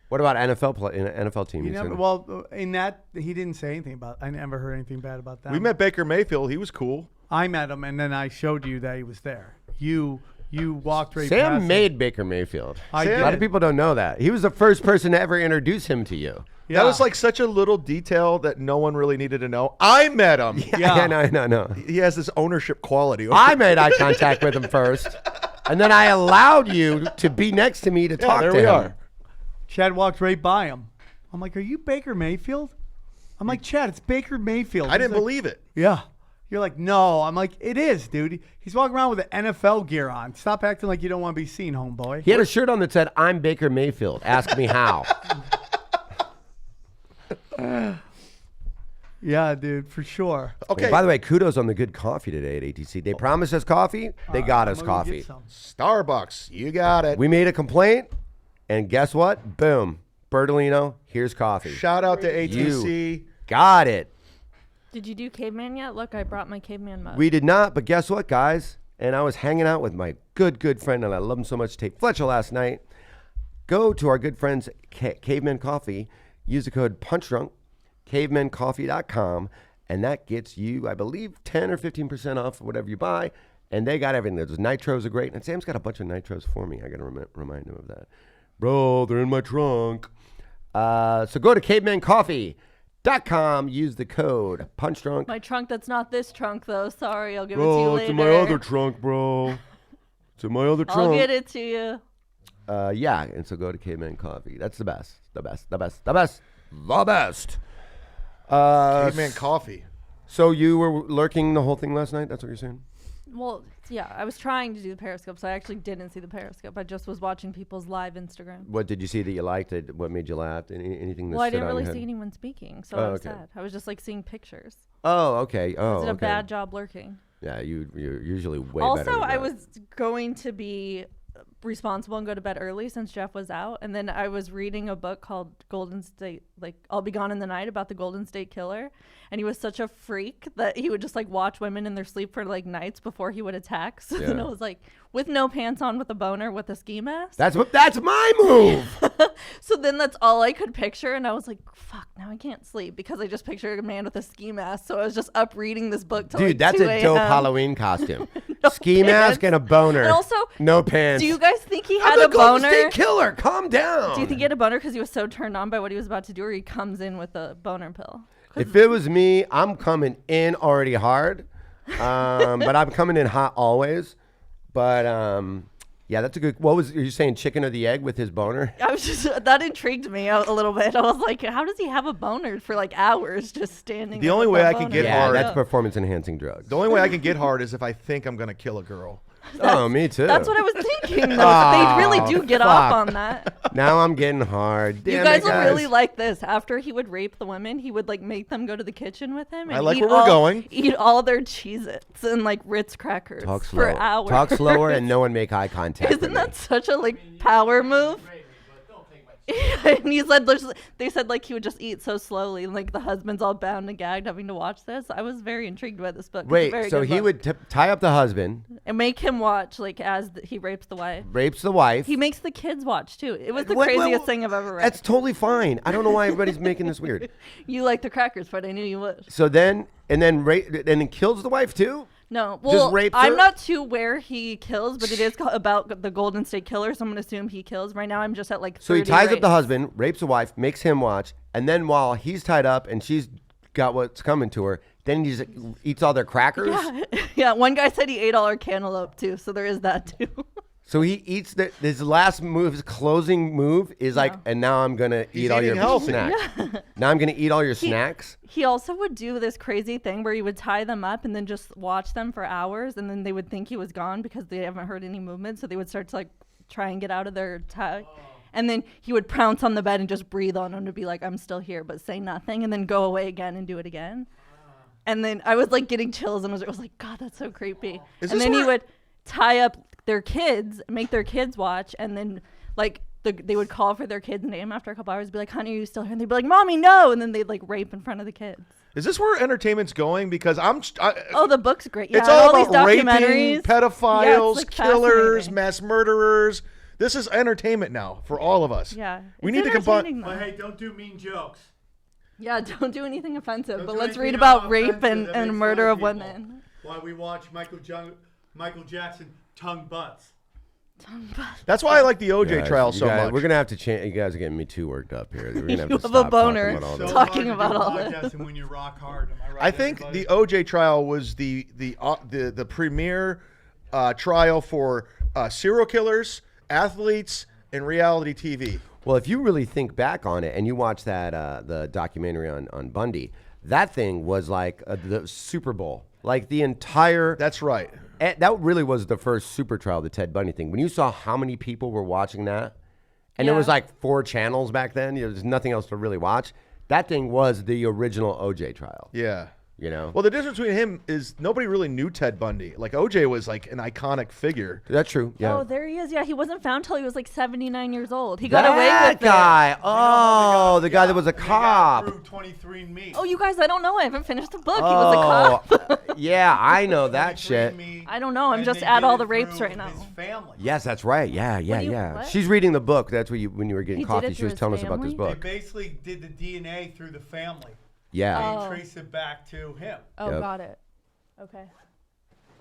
What about NFL team? He you never, said? well, in that, he didn't say anything about I never heard anything bad about that. We met Baker Mayfield. He was cool. I met him, and then I showed you that he was there. You walked right past Sam him. made Baker Mayfield. I A lot did. of people don't know that. He was the first person to ever introduce him to you. Yeah. That was like such a little detail that no one really needed to know. I met him. Yeah, no. He has this ownership quality. I made eye contact with him first, and then I allowed you to be next to me to talk there to we him. are. Chad walked right by him. I'm like, are you Baker Mayfield? I'm like, Chad, it's Baker Mayfield. I He's didn't like, believe it. Yeah. You're like, no. I'm like, it is, dude. He's walking around with an NFL gear on. Stop acting like you don't want to be seen, homeboy. He had a shirt on that said, "I'm Baker Mayfield. Ask me how." Yeah, dude, for sure. Okay. By the way, kudos on the good coffee today at ATC. They promised us coffee. They got us I'm gonna coffee. get some. Starbucks. You got it. We made a complaint, and guess what? Boom. Bertolino, here's coffee. Shout out to ATC. You got it. Did you do caveman yet? Look, I brought my caveman mug. We did not, but guess what, guys? And I was hanging out with my good friend, and I love him so much, Tate Fletcher, last night. Go to our good friends, Caveman Coffee. Use the code PUNCHDRUNK, cavemancoffee.com, and that gets you, I believe, 10 or 15% off of whatever you buy. And they got everything. Those nitros are great. And Sam's got a bunch of nitros for me. I got to remind him of that. Bro, they're in my trunk. So go to cavemancoffee.com. Use the code PUNCHDRUNK. My trunk that's not this trunk, though. Sorry, I'll give it to you Bro, later. it's in my other trunk, bro. It's in my other trunk. I'll get it to you. Yeah, and so go to Caveman Coffee. That's the best. The best. Caveman Coffee. So you were lurking the whole thing last night? That's what you're saying? Well, yeah, I was trying to do the Periscope, so I actually didn't see the Periscope. I just was watching people's live Instagram. What did you see that you liked? What made you laugh? Anything that Well, I stood didn't out in really your see head? anyone speaking, so Oh, I was okay. sad. I was just like seeing pictures. Oh, okay. Oh, I did a okay. bad job lurking. Yeah, you're usually way better Also, than I that. was going to be responsible and go to bed early since Jeff was out. And then I was reading a book called Golden State, like I'll Be Gone in the Night, about the Golden State Killer. And he was such a freak that he would just like watch women in their sleep for like nights before he would attack. So then it was like with no pants on, with a boner, with a ski mask. That's my move. So then that's all I could picture. And I was like, fuck, now I can't sleep because I just pictured a man with a ski mask. So I was just up reading this book till Dude, like that's 2 a dope a.m. Halloween costume. Ski mask and a boner. And also, no pants. do you guys think he I'm had the a Golden boner? State Killer. Calm down. Do you think he had a boner because he was so turned on by what he was about to do, or he comes in with a boner pill? If it was me, I'm coming in already hard, but I'm coming in hot always. But yeah, that's a good. What was are you saying? Chicken or the egg with his boner? I was just that intrigued me a little bit. I was like, how does he have a boner for like hours just standing? The there only with way a I can boner? get Yeah, hard. that's performance enhancing drugs. The only way I can get hard is if I think I'm gonna kill a girl. Oh, me too. That's what I was thinking. Though. They really do get off on that. Now I'm getting hard. You Damn guys it, will really like this. After he would rape the women, he would like make them go to the kitchen with him. And I like eat where we're going. Eat all their Cheez-Its and like Ritz crackers Talk for slower. hours. Talk slower and no one make eye contact. Isn't that such a like power move? And he said, they said like he would just eat so slowly, and like the husband's all bound and gagged having to watch this. I was very intrigued by this book. It's a Wait, very so good he book. would tie up the husband, and make him watch like as he rapes the wife. rapes the wife. He makes the kids watch too. It was the What- craziest what- thing I've ever read. That's totally fine. I don't know why everybody's making this weird. You like the crackers, but I knew you would. So then, and then kills the wife too? No, Just well, rapes I'm her? not too where he kills, but it is about the Golden State Killer, so I'm gonna assume he kills. Right now, I'm just at like 30 So he ties up the rapes. husband, rapes the wife, makes him watch, and then while he's tied up and she's got what's coming to her, then he just eats all their crackers. Yeah, yeah. One guy said he ate all our cantaloupe too, so there is that too. So he eats his last move, his closing move is like, and now I'm gonna eat all your eating healthy. snacks. Now I'm gonna eat all your snacks. He also would do this crazy thing where he would tie them up and then just watch them for hours, and then they would think he was gone because they haven't heard any movement, so they would start to like try and get out of their tie. And then he would pounce on the bed and just breathe on him to be like, I'm still here, but say nothing, and then go away again and do it again. And then I was like getting chills, and I was like, God, that's so creepy. And then he would tie up their kids, make their kids watch, and then like they would call for their kid's name after a couple hours, be like, honey, are you still here? And they'd be like, Mommy, no. And then they'd like rape in front of the kids. Is this where entertainment's going? Because Oh, the book's great. Yeah, it's all these about raping, documentaries. pedophiles, Yeah, it's, like, killers, fascinating. mass murderers. This is entertainment now for all of us. Yeah, we it's need to combine. entertaining, though. But hey, don't do mean jokes. Yeah, don't do anything offensive, Don't but do let's anything read about offensive rape that and makes murder fun of people. women. While we watch Michael Jackson tongue butts. That's why I like the OJ Guys, trial you so guys- much. We're gonna have to change. You guys are getting me too worked up here. We're gonna have You to have a stop boner talking about all this. talking hard to about do all podcasting this. when you rock hard. Am I right, I think everybody? the OJ trial was the premier trial for serial killers, athletes, and reality TV. Well, if you really think back on it and you watch that the documentary on Bundy, that thing was like the Super Bowl. Like the entire. That's right. That really was the first super trial, the Ted Bundy thing. When you saw how many people were watching that, and there was like 4 channels back then, there's nothing else to really watch. That thing was the original OJ trial. Yeah. You know? Well, the difference between him is nobody really knew Ted Bundy. Like OJ was like an iconic figure. That's true. Yeah. Oh, there he is. Yeah, he wasn't found till he was like 79 years old. He got away That with guy. Oh, the guy that was a cop. 23andMe. Oh, you guys, I don't know. I haven't finished the book. He was a cop. Yeah, I know that shit. I don't know. I'm And just they at did all it the rapes through right now. his family. Yes, that's right. Yeah. what? She's reading the book. That's what when you were getting He did coffee. it She was through telling his us about this family? book. They basically did the DNA through the family. Yeah. They trace it back to him. Oh, Yep. got it. Okay.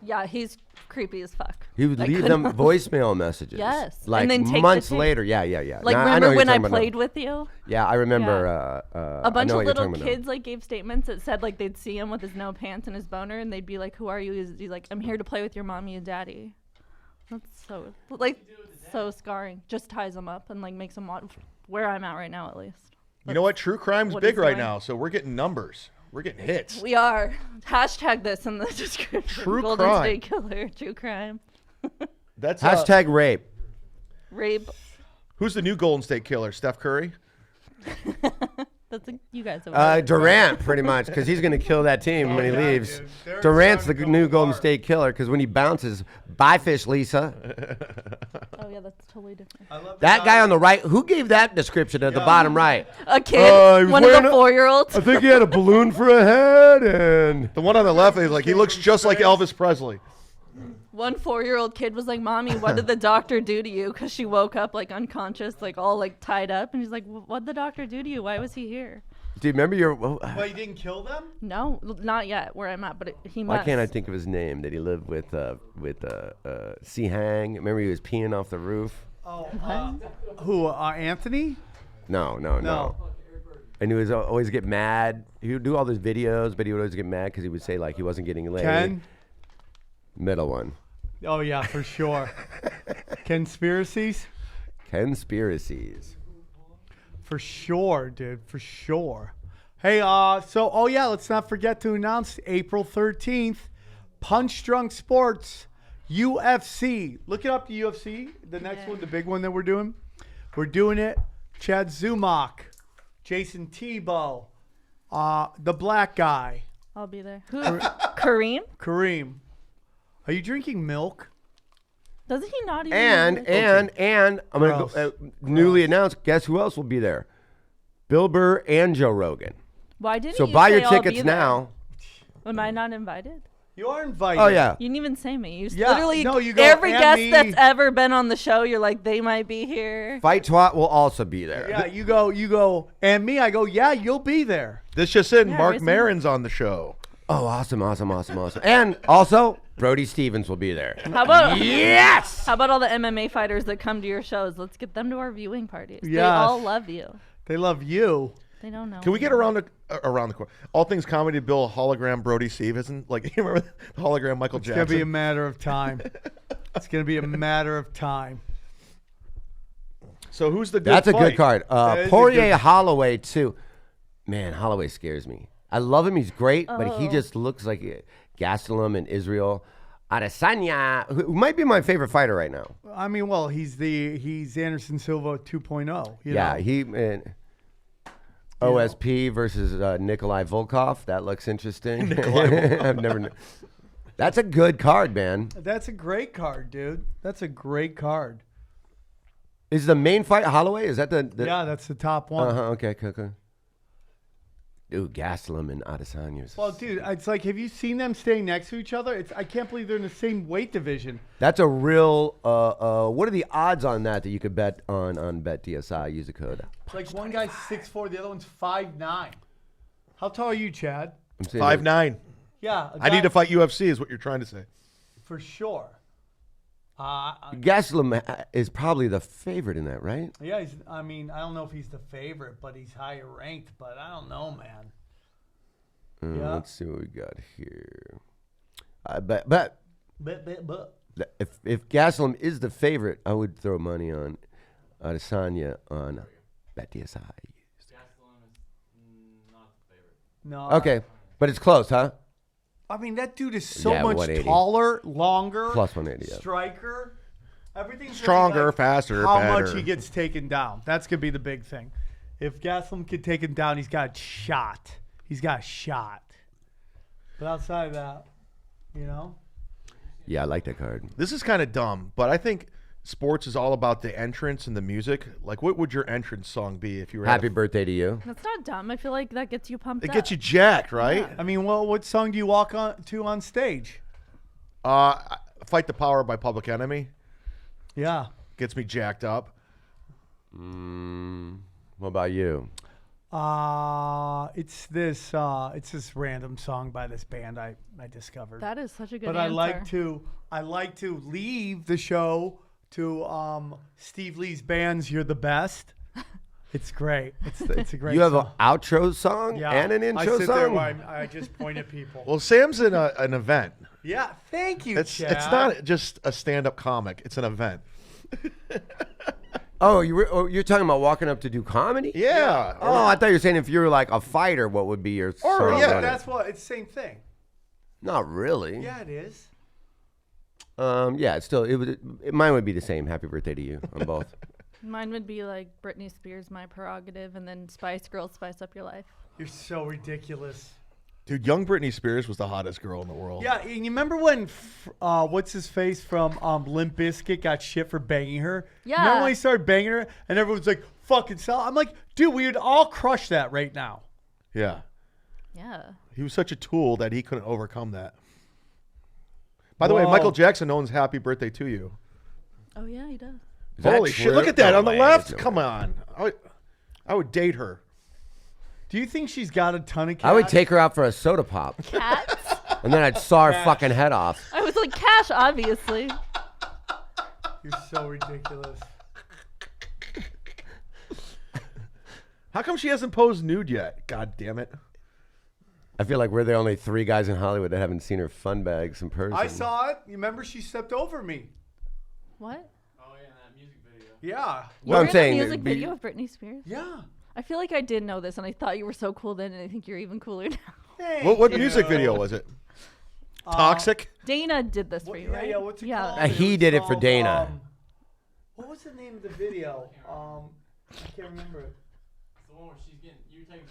Yeah, he's creepy as fuck. He would I leave couldn't- them voicemail messages. Yes. And Like then take the months tape. later. Yeah. Like, Now, remember know when you're I talking about played now. with you? Yeah, I remember. A bunch know of what you're little talking about now. kids like gave statements that said like they'd see him with his no pants and his boner, and they'd be like, "Who are you?" He's like, "I'm here to play with your mommy and daddy." That's so so scarring. Just ties them up and like makes them watch where I'm at right now, at least. You know what? True crime's what big he's right doing. now, so we're getting numbers. We're getting hits. We are. Hashtag this in the description. True Golden crime. State Killer. True crime. That's Hashtag rape. Rape. Who's the new Golden State Killer? Steph Curry? That's you guys. Over Durant, pretty much, because he's going to kill that team when he leaves. Durant's the new Golden State Killer because when he bounces, bye, fish, Lisa. Oh yeah, that's totally different. That guy on the right, who gave that description at the bottom right? A kid, one of the 4-year-olds. I think he had a balloon for a head, and the one on the left is like he looks just like Elvis Presley. One 4-year-old kid was like, "Mommy, what did the doctor do to you?" Because she woke up like unconscious, like all like tied up, and he's like, "What'd the doctor do to you? Why was he here?" Do you remember your? Well, you didn't kill them? No, not yet. Where I'm at, but he Why must. can't I think of his name? That he lived with C. Hang. Remember he was peeing off the roof. Oh, who? Anthony? No. No. And he was always get mad. He would do all those videos, but he would always get mad because he would say like he wasn't getting laid. Ken? Middle one. Oh yeah, for sure. Conspiracies? For sure, dude. For sure. Hey, let's not forget to announce April 13th, Punch Drunk Sports, UFC. Look it up, the UFC, the next one, the big one that we're doing. We're doing it. Chad Zumock, Jayson Thibault, the black guy. I'll be there. Who? Kareem? Kareem. Are you drinking milk? Doesn't he not even? And I'm gonna go, newly announced. Guess who else will be there? Bill Burr and Joe Rogan. Why didn't so you buy say your I'll tickets be there? now. Am I not invited? You are invited. Oh yeah. You didn't even say me. You Yeah, literally no, you go, every and guest me. that's ever been on the show, you're like, they might be here. Fight Twat will also be there. Yeah, you go, and me, I go, yeah, you'll be there. This just in, Yeah, Mark isn't Maron's on the show. Oh, awesome. And also, Brody Stevens will be there. How about Yes! How about all the MMA fighters that come to your shows? Let's get them to our viewing parties. They Yes. all love you. They love you. They don't know. Can we get around the corner? All Things Comedy Bill hologram Brody Stevenson? Like, you remember the hologram Michael It's Jackson? going to be a matter of time. It's going to be a matter of time. So who's the good That's a fight? good card. That is a Poirier good- Holloway too. Man, Holloway scares me. I love him. He's great, but he Oh. just looks like Gastelum and Israel Adesanya, who might be my favorite fighter right now. I mean, well, he's Anderson Silva 2.0. You Yeah, know? OSP versus Nikolai Volkov. That looks interesting. I've never. That's a good card, man. That's a great card, dude. That's a great card. Is the main fight Holloway? Is that the Yeah, that's the top one. Okay. Dude, Gastelum and Adesanya. Well, dude, it's like, have you seen them staying next to each other? I can't believe they're in the same weight division. That's a real. What are the odds on that you could bet on BetDSI? Use a code. It's like one guy's 6'4", the other one's 5'9". How tall are you, Chad? I'm saying 5'9". Yeah. I need to fight UFC is what you're trying to say. For sure. Gastelum is probably the favorite in that, right? Yeah, I don't know if he's the favorite, but he's higher ranked. But I don't know, man. Yeah. Let's see what we got here. But if Gastelum is the favorite, I would throw money on Adesanya on BetDSI. No. Okay, but it's close, huh? I mean, that dude is so Yeah, much 180. taller, longer, Plus 180, yeah. striker. Everything's gonna be Stronger, like faster, how better. much he gets taken down. That's gonna be the big thing. If Gastelum can take him down, he's got shot. He's got shot. But outside of that, you know. Yeah, I like that card. This is kind of dumb, but I think sports is all about the entrance and the music. Like, what would your entrance song be if you were Happy birthday to you. That's not dumb. I feel like that gets you pumped It up. gets you jacked, right? Yeah. I mean, well, what song do you walk on to on stage? Fight the Power by Public Enemy. Yeah. Gets me jacked up. What about you? It's this random song by this band I discovered. That is such a good But answer. I like to leave the show to Steve Lee's band's "You're the Best." It's great. It's a great. You have song. an outro song and an intro I sit song? there while I just point at people. Well, Sam's in an event. Yeah, thank you, It's Chad. not just a stand-up comic. It's an event. Oh, you're talking about walking up to do comedy? Yeah. Oh, I thought you were saying if you were like a fighter, what would be your song? yeah, on it? that's what. It's the same thing. Not really. Yeah, it is. Yeah, it's still mine would be the same. Happy birthday to you on both. Mine would be like Britney Spears, My Prerogative, and then Spice Girls, Spice Up Your Life. You're so ridiculous. Dude, young Britney Spears was the hottest girl in the world. Yeah, and you remember when what's his face from Limp Bizkit got shit for banging her? Yeah. Remember when he started banging her and everyone's like, "Fucking sell." I'm like, dude, we would all crush that right now. Yeah. Yeah. He was such a tool that he couldn't overcome that. By the way, Michael Jackson owns Happy Birthday to You. Oh yeah, he does. Holy shit! Look at that on the left. Come on, I would date her. Do you think she's got a ton of cats? I would take her out for a soda pop. Cats? And then I'd saw her Cash. fucking head off. I was like, cash, obviously. You're so ridiculous. How come she hasn't posed nude yet? God damn it. I feel like we're the only 3 guys in Hollywood that haven't seen her fun bags in person. I saw it. You remember she stepped over me? What? Oh yeah, that music video. Yeah. No, I'm You're saying in a music be- video of Britney Spears? Yeah. I feel like I did know this, and I thought you were so cool then, and I think you're even cooler now. What music video was it? Toxic? Dana did this for you, right? Yeah, what's it called? He did it for Dana. What was the name of the video? I can't remember it. It's the one where she's getting you taking.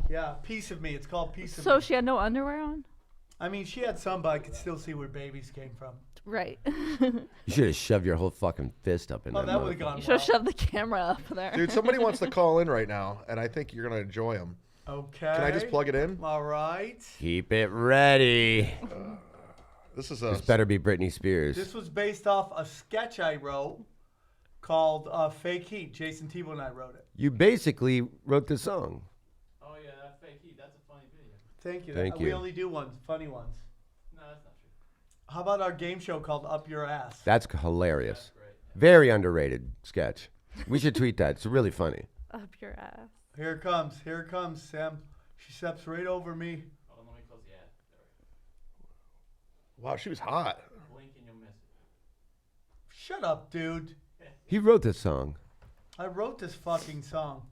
Yeah. Piece of Me. It's called Piece of Me. So she had no underwear on? I mean, she had some, but I could still see where babies came from. Right. You should have shoved your whole fucking fist up in Oh, that. that would've gone You should have shoved the camera up there. Dude, somebody wants to call in right now, and I think you're going to enjoy them. Okay. Can I just plug it in? All right. Keep it ready. This better be Britney Spears. This was based off a sketch I wrote called Fake Heat. Jayson Thibault and I wrote it. You basically wrote the song. Oh yeah, that fake heat. That's a funny video. Thank you. Thank We you. only do ones, funny ones. No, that's not true. How about our game show called Up Your Ass? That's hilarious. Very underrated sketch. We should tweet that. It's really funny. Up your ass. Here it comes. Here it comes, Sam. She steps right over me. Oh, let me close the ad. Wow, she was hot. Blink and you'll miss it. Shut up, dude. He wrote this song. I wrote this fucking song.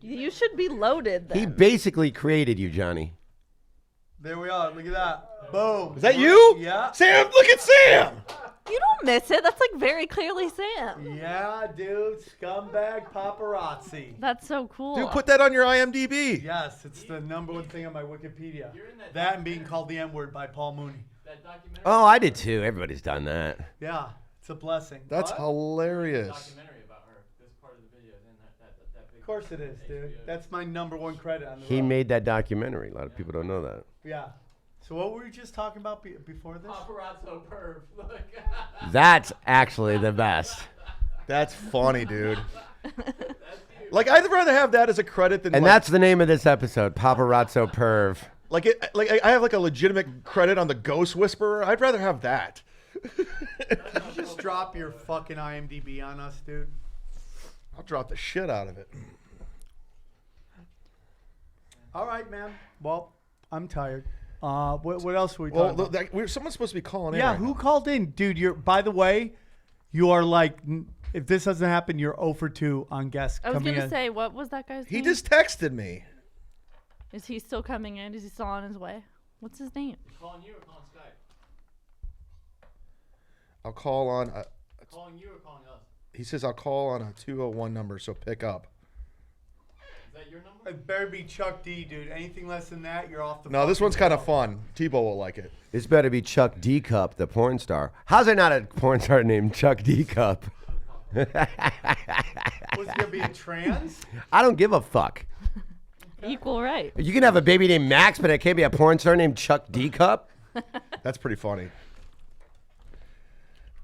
You should be loaded then. He basically created you, Johnny. There we are. Look at that. Boom. Is that you? Yeah. Sam, look at Sam. You don't miss it. That's like very clearly Sam. Yeah, dude. Scumbag paparazzi. That's so cool. Dude, put that on your IMDb. Yes, it's the number one thing on my Wikipedia. That and being called the N-word by Paul Mooney. Oh, I did too. Everybody's done that. Yeah, it's a blessing. That's What? hilarious. Documentary about her. This part of the video is in that big. Of course it is, dude. That's my number one credit on the He road. made that documentary. A lot of people don't know that. Yeah. So what were we just talking about before this? Paparazzo perv. Look. That's actually the best. That's funny, dude. Like, I'd rather have that as a credit than. And like, that's the name of this episode, Paparazzo Perv. like I have like a legitimate credit on the Ghost Whisperer. I'd rather have that. Did you just drop your fucking IMDb on us, dude? I'll drop the shit out of it. All right, man. Well, I'm tired. What else were we Well, talking about? someone's supposed to be calling in. Yeah, right who now. called in? Dude, you're, by the way, you are like, if this doesn't happen, you're 0 for 2 on guests I was coming going to in. say, what was that guy's He name? just texted me. Is he still coming in? Is he still on his way? What's his name? Calling you or calling Skype? I'll call on. Calling you or calling us? He says I'll call on a 201 number, so pick up. Is that your number? It better be Chuck D, dude. Anything less than that, you're off the No, this fucking one's kind of show. fun. Tebow will like it. This better be Chuck D Cup, the porn star. How's there not a porn star named Chuck D Cup? Was it going to be a trans? I don't give a fuck. Equal right. You can have a baby named Max, but it can't be a porn star named Chuck D Cup. That's pretty funny.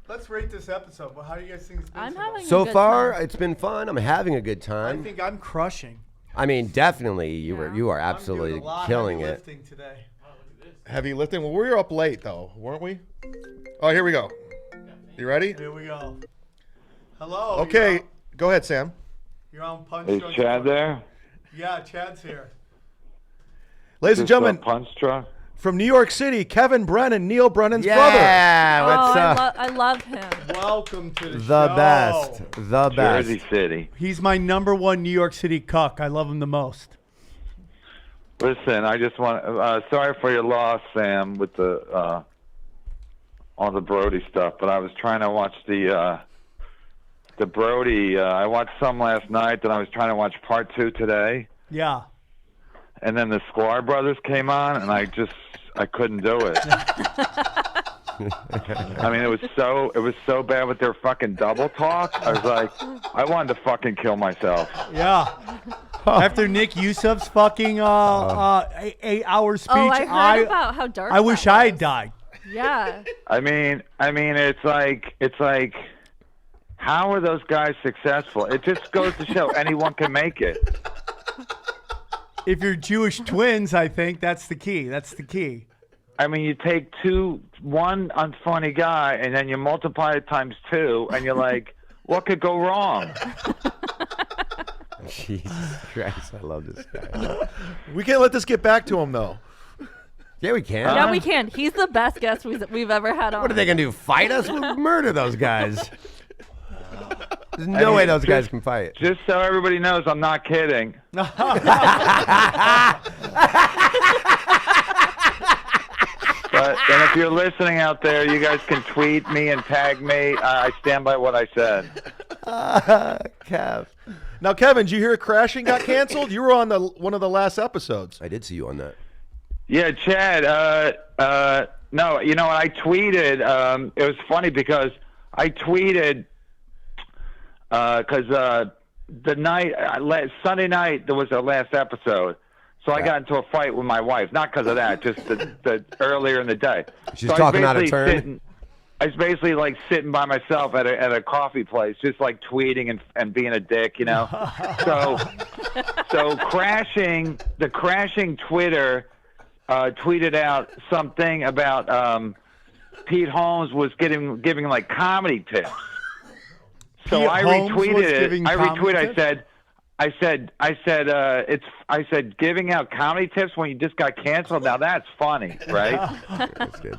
Let's rate this episode. Well, how do you guys think it's been? I'm having a So good far, time. it's been fun. I'm having a good I time. think I'm crushing. I mean, definitely, you are I'm doing absolutely a lot killing heavy it. lifting today. Heavy lifting. Well, we were up late though, weren't we? Oh, here we go. You ready? Here we go. Hello. Okay, go ahead, Sam. You're on Punch Is Drunk Chad Sports. there? Yeah, Chad's here. Ladies and Just a gentlemen, punch truck. from New York City, Kevin Brennan, Neil Brennan's Yeah, what's oh, up? I love him. Welcome to the The show. best. The best. Jersey City. He's my number one New York City cuck. I love him the most. Listen, I just want. Sorry for your loss, Sam, with the all the Brody stuff. But I was trying to watch the Brody. I watched some last night. Then I was trying to watch part 2 today. Yeah. and then the Sklar brothers came on, and I couldn't do it. I mean, it was so bad with their fucking double talk. I was like, I wanted to fucking kill myself. Yeah. After Nick Yusuf's fucking 8-hour speech, I heard about how dark I wish I had died. Yeah. I mean, it's like, how are those guys successful? It just goes to show anyone can make it. If you're Jewish twins, I think that's the key. That's the key. I mean, you take one unfunny guy, and then you multiply it times 2, and you're like, what could go wrong? Jesus Christ, I love this guy. We can't let this get back to him, though. Yeah, we can. Yeah, we can. He's the best guest we've ever had on. What are they going to do, fight us? We'll murder those guys. There's no way those guys can fight. Just so everybody knows, I'm not kidding. And if you're listening out there, you guys can tweet me and tag me. I stand by what I said. Kev. Now, Kevin, did you hear Crashing got canceled? You were on one of the last episodes. I did see you on that. Yeah, Chad. No, you know what? I tweeted. It was funny because I tweeted because Sunday night there was our last episode. So I got into a fight with my wife, not because of that, just the earlier in the day. She's talking out of turn. I was basically like sitting by myself at a coffee place, just like tweeting and being a dick, you know. So the crashing Twitter tweeted out something about Pete Holmes was giving like comedy tips. So I retweeted it. I said giving out comedy tips when you just got canceled. Now that's funny, right? That's good.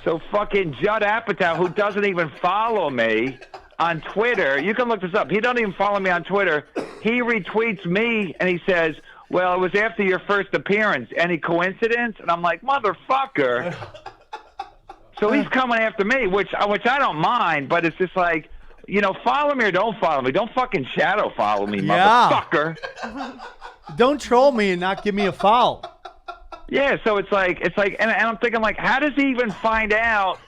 So fucking Judd Apatow, who doesn't even follow me on Twitter, you can look this up. He doesn't even follow me on Twitter. He retweets me and he says, "Well, it was after your first appearance. Any coincidence?" And I'm like, motherfucker. So he's coming after me, which I don't mind, but it's just like, you know, follow me or don't follow me. Don't fucking shadow follow me, motherfucker. Don't troll me and not give me a follow. Yeah, so it's like, and I'm thinking like, how does he even find out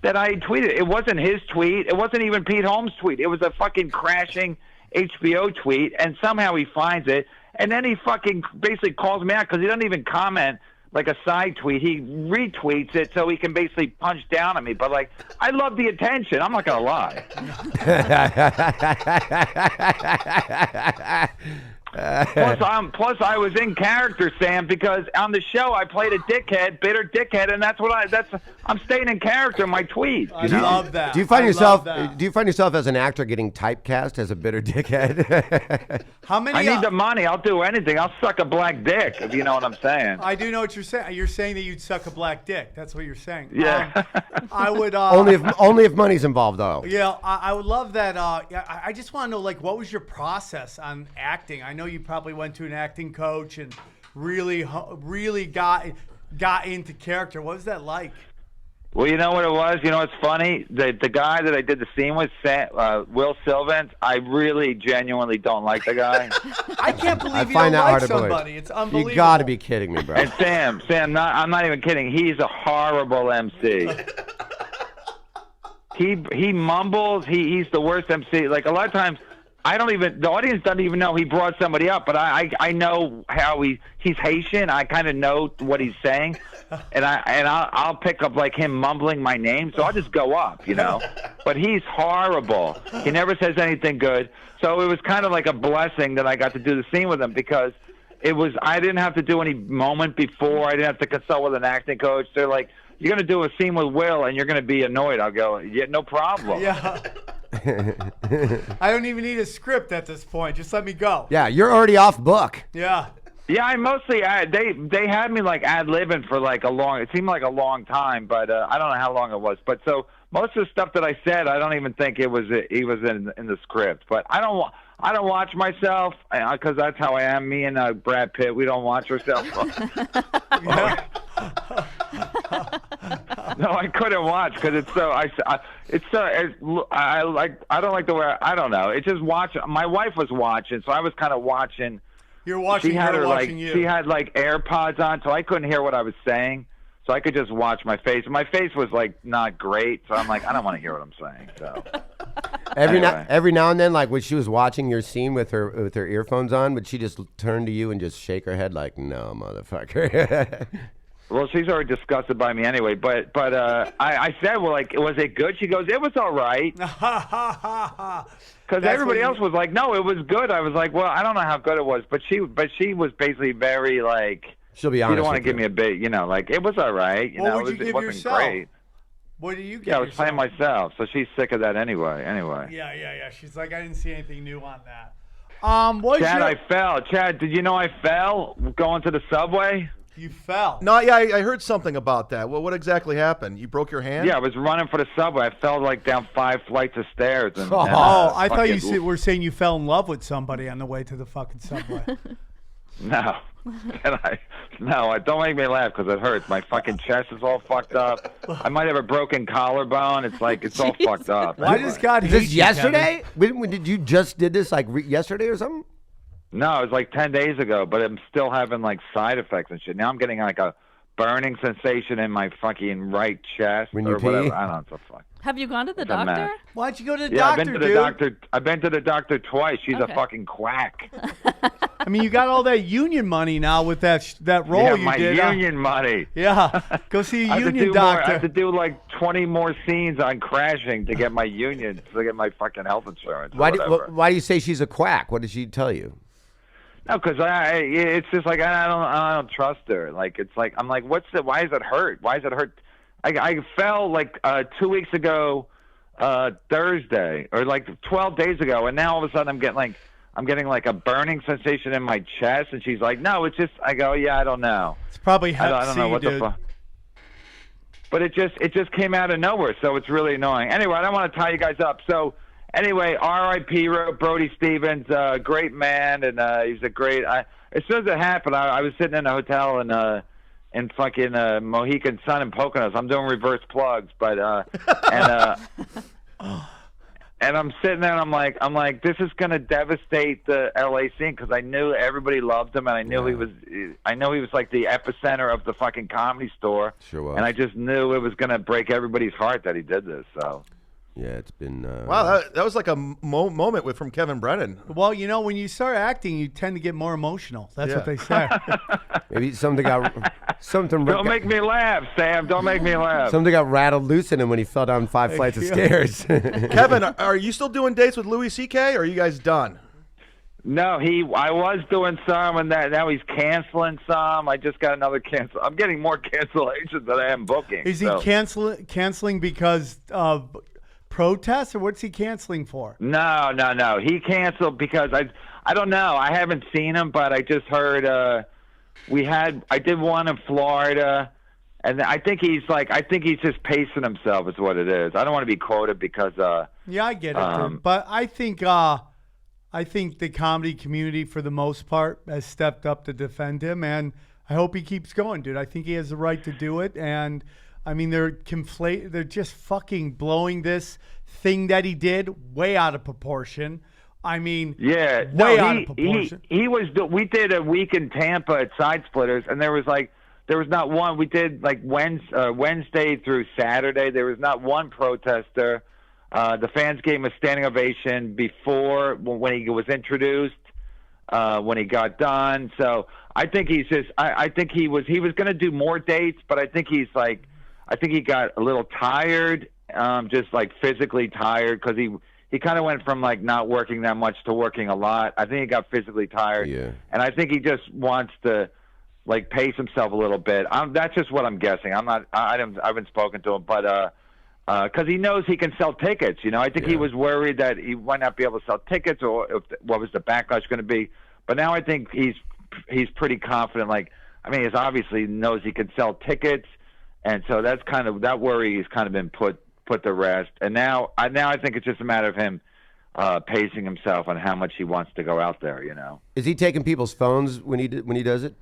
that I tweeted? It wasn't his tweet. It wasn't even Pete Holmes' tweet. It was a fucking crashing HBO tweet, and somehow he finds it, and then he fucking basically calls me out because he doesn't even comment like a side tweet. He retweets it so he can basically punch down at me. But like, I love the attention. I'm not gonna lie. Plus, I was in character, Sam, because on the show I played a dickhead, bitter dickhead, and I'm staying in character in my tweet. I love that. Do you find yourself as an actor getting typecast as a bitter dickhead? How many? I need the money. I'll do anything. I'll suck a black dick, if you know what I'm saying. I do know what you're saying. You're saying that you'd suck a black dick. That's what you're saying. Yeah. I would. Only if money's involved, though. Yeah, I would love that. I just want to know, like, what was your process on acting? I know you probably went to an acting coach and really got into character. What was that like? Well, you know what it was? You know what's funny? The guy that I did the scene with, Will Sylvans, I really genuinely don't like the guy. I can't believe you find don't that like hard to believe. somebody. It's unbelievable. You got to be kidding me, bro. And Sam, I'm not even kidding. He's a horrible MC. He mumbles. He's the worst MC. Like a lot of times, the audience doesn't even know he brought somebody up, but I know how he's Haitian. I kind of know what he's saying, and I'll pick up like him mumbling my name, so I'll just go up, you know. But he's horrible. He never says anything good. So it was kind of like a blessing that I got to do the scene with him because I didn't have to do any moment before. I didn't have to consult with an acting coach. They're like, "You're going to do a scene with Will, and you're going to be annoyed." I'll go, "Yeah, no problem." Yeah. I don't even need a script at this point. Just let me go. Yeah, you're already off book. Yeah. Yeah, I mostly they had me like ad-libbing for like it seemed like a long time, but I don't know how long it was. But so most of the stuff that I said, I don't even think he was in the script. But I don't watch myself because that's how I am. Me and Brad Pitt, we don't watch ourselves. No, I couldn't watch because it's so. I don't like the way. I don't know. It's just watching. My wife was watching, so I was kind of watching You're watching she had her her watching like you. she had like AirPods on, so I couldn't hear what I was saying. So I could just watch my face. My face was like not great, so I'm like, I don't want to hear what I'm saying. So Every now and then, like when she was watching your scene with her earphones on, would she just turn to you and just shake her head like, "No, motherfucker"? Well, she's already disgusted by me anyway. But I said, well, like, was it good? She goes, it was all right. Because everybody else was like, no, it was good. I was like, well, I don't know how good it was, but she was basically very like. She'll be You honest. don't want to with give you. me a bit, you know, like it was all right. You What know, would you it give wasn't yourself? great. What do you get? Yeah, I was playing myself, so she's sick of that anyway. Yeah. She's like, I didn't see anything new on that. Chad, I fell. Chad, did you know I fell going to the subway? You fell. No, yeah, I heard something about that. Well, what exactly happened? You broke your hand? Yeah, I was running for the subway. I fell like down 5 flights of stairs. And, I thought you were saying you fell in love with somebody on the way to the fucking subway. No. Don't make me laugh because it hurts. My fucking chest is all fucked up. I might have a broken collarbone. It's like it's all fucked up. Why does God hate This you, yesterday? When did you just did this like yesterday or something? No, it was like 10 days ago, but I'm still having like side effects and shit. Now I'm getting like a burning sensation in my fucking right chest When or you pee? whatever. I don't know. It's a fuck. Have you gone to the It's a mess. doctor? Why'd you go to the Yeah, doctor, I've been to the dude? doctor. I've been to the doctor twice. She's a Okay. fucking quack. I mean, you got all that union money now with that role Yeah, you my did. union money. Yeah, go see a I have to union do more- doctor. I have to do like 20 more scenes on crashing to get my union, to get my fucking health insurance. or Why do whatever. why do you say she's a quack? What did she tell you? No, because it's just like I don't trust her. Like it's like I'm like, why does it hurt? Why does it hurt? I fell like 2 weeks ago, Thursday, or like 12 days ago, and now all of a sudden I'm getting like a burning sensation in my chest, and she's like, no, it's just. I go, yeah, I don't know. It's probably I don't know Hep C, what dude. the fuck. But it just came out of nowhere, so it's really annoying. Anyway, I don't want to tie you guys up. So anyway, R.I.P. Brody Stevens, great man, and he's a great. As soon as it happened, I was sitting in a hotel in fucking Mohegan Sun and Poconos. I'm doing reverse plugs, but and I'm sitting there and I'm like, this is gonna devastate the LA scene because I knew everybody loved him and I knew he was like the epicenter of the fucking Comedy Store. Sure was. And I just knew it was gonna break everybody's heart that he did this. So. Yeah, it's been. Wow, that was like a moment from Kevin Brennan. Well, you know, when you start acting, you tend to get more emotional. That's what they say. Maybe something Don't make me laugh, Sam. Don't make me laugh. Something got rattled loose in him when he fell down 5 flights of stairs. Kevin, are you still doing dates with Louis C.K. or are you guys done? No, I was doing some, and now he's canceling some. I just got another cancel. I'm getting more cancellations than I am booking. Is he canceling because of protests, or what's he canceling for? No. He canceled because I don't know. I haven't seen him, but I just heard I did one in Florida, and I think he's just pacing himself is what it is. I don't want to be quoted because yeah, I get it, dude. But I think the comedy community for the most part has stepped up to defend him, and I hope he keeps going, dude. I think he has the right to do it, and I mean, they're just fucking blowing this thing that he did way out of proportion. I mean, yeah, way out of proportion. We did a week in Tampa at Side Splitters, and there was not one. We did like Wednesday through Saturday. There was not one protester. The fans gave him a standing ovation before when he was introduced, when he got done. So I think he's just. I think he was going to do more dates, but I think he got a little tired, just like physically tired because he kind of went from like not working that much to working a lot. I think he got physically tired, and I think he just wants to like pace himself a little bit. That's just what I'm guessing. I haven't spoken to him, but because he knows he can sell tickets. You know, I think he was worried that he might not be able to sell tickets, or what was the backlash going to be. But now I think he's pretty confident. Like, I mean, he obviously knows he can sell tickets. And so that's kind of that worry has kind of been put to rest. And now I think it's just a matter of him pacing himself on how much he wants to go out there. You know, is he taking people's phones when he does it?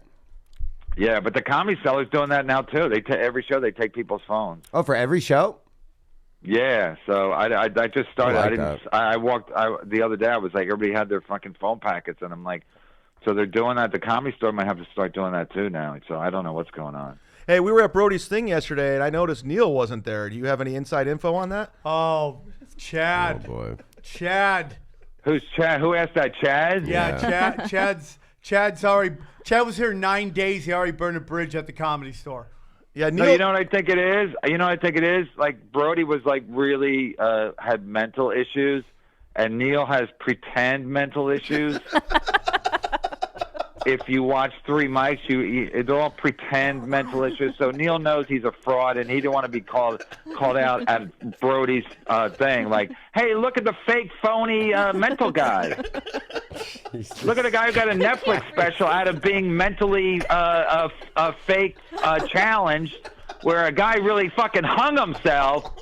Yeah, but the Comedy Cellar's doing that now too. Every show they take people's phones. Oh, for every show? Yeah. So I just started. I like I walked the other day. I was like, everybody had their fucking phone packets, and I'm like, So they're doing that. The Comedy Store might have to start doing that too now. So I don't know what's going on. Hey, we were at Brody's thing yesterday, and I noticed Neil wasn't there. Do you have any inside info on that? Oh, Chad. Oh boy. Chad. Who's Chad? Who asked that? Chad? Yeah. Chad's already. Chad was here 9 days. He already burned a bridge at the Comedy Store. Yeah, No, you know what I think it is? You know what I think it is? Like, Brody was, like, really had mental issues, and Neil has pretend mental issues. If you watch Three Mics, they're all pretend mental issues. So Neil knows he's a fraud, and he didn't want to be called out at Brody's thing. Like, hey, look at the fake, phony mental guy. Look at the guy who got a Netflix special out of being mentally a fake challenged, where a guy really fucking hung himself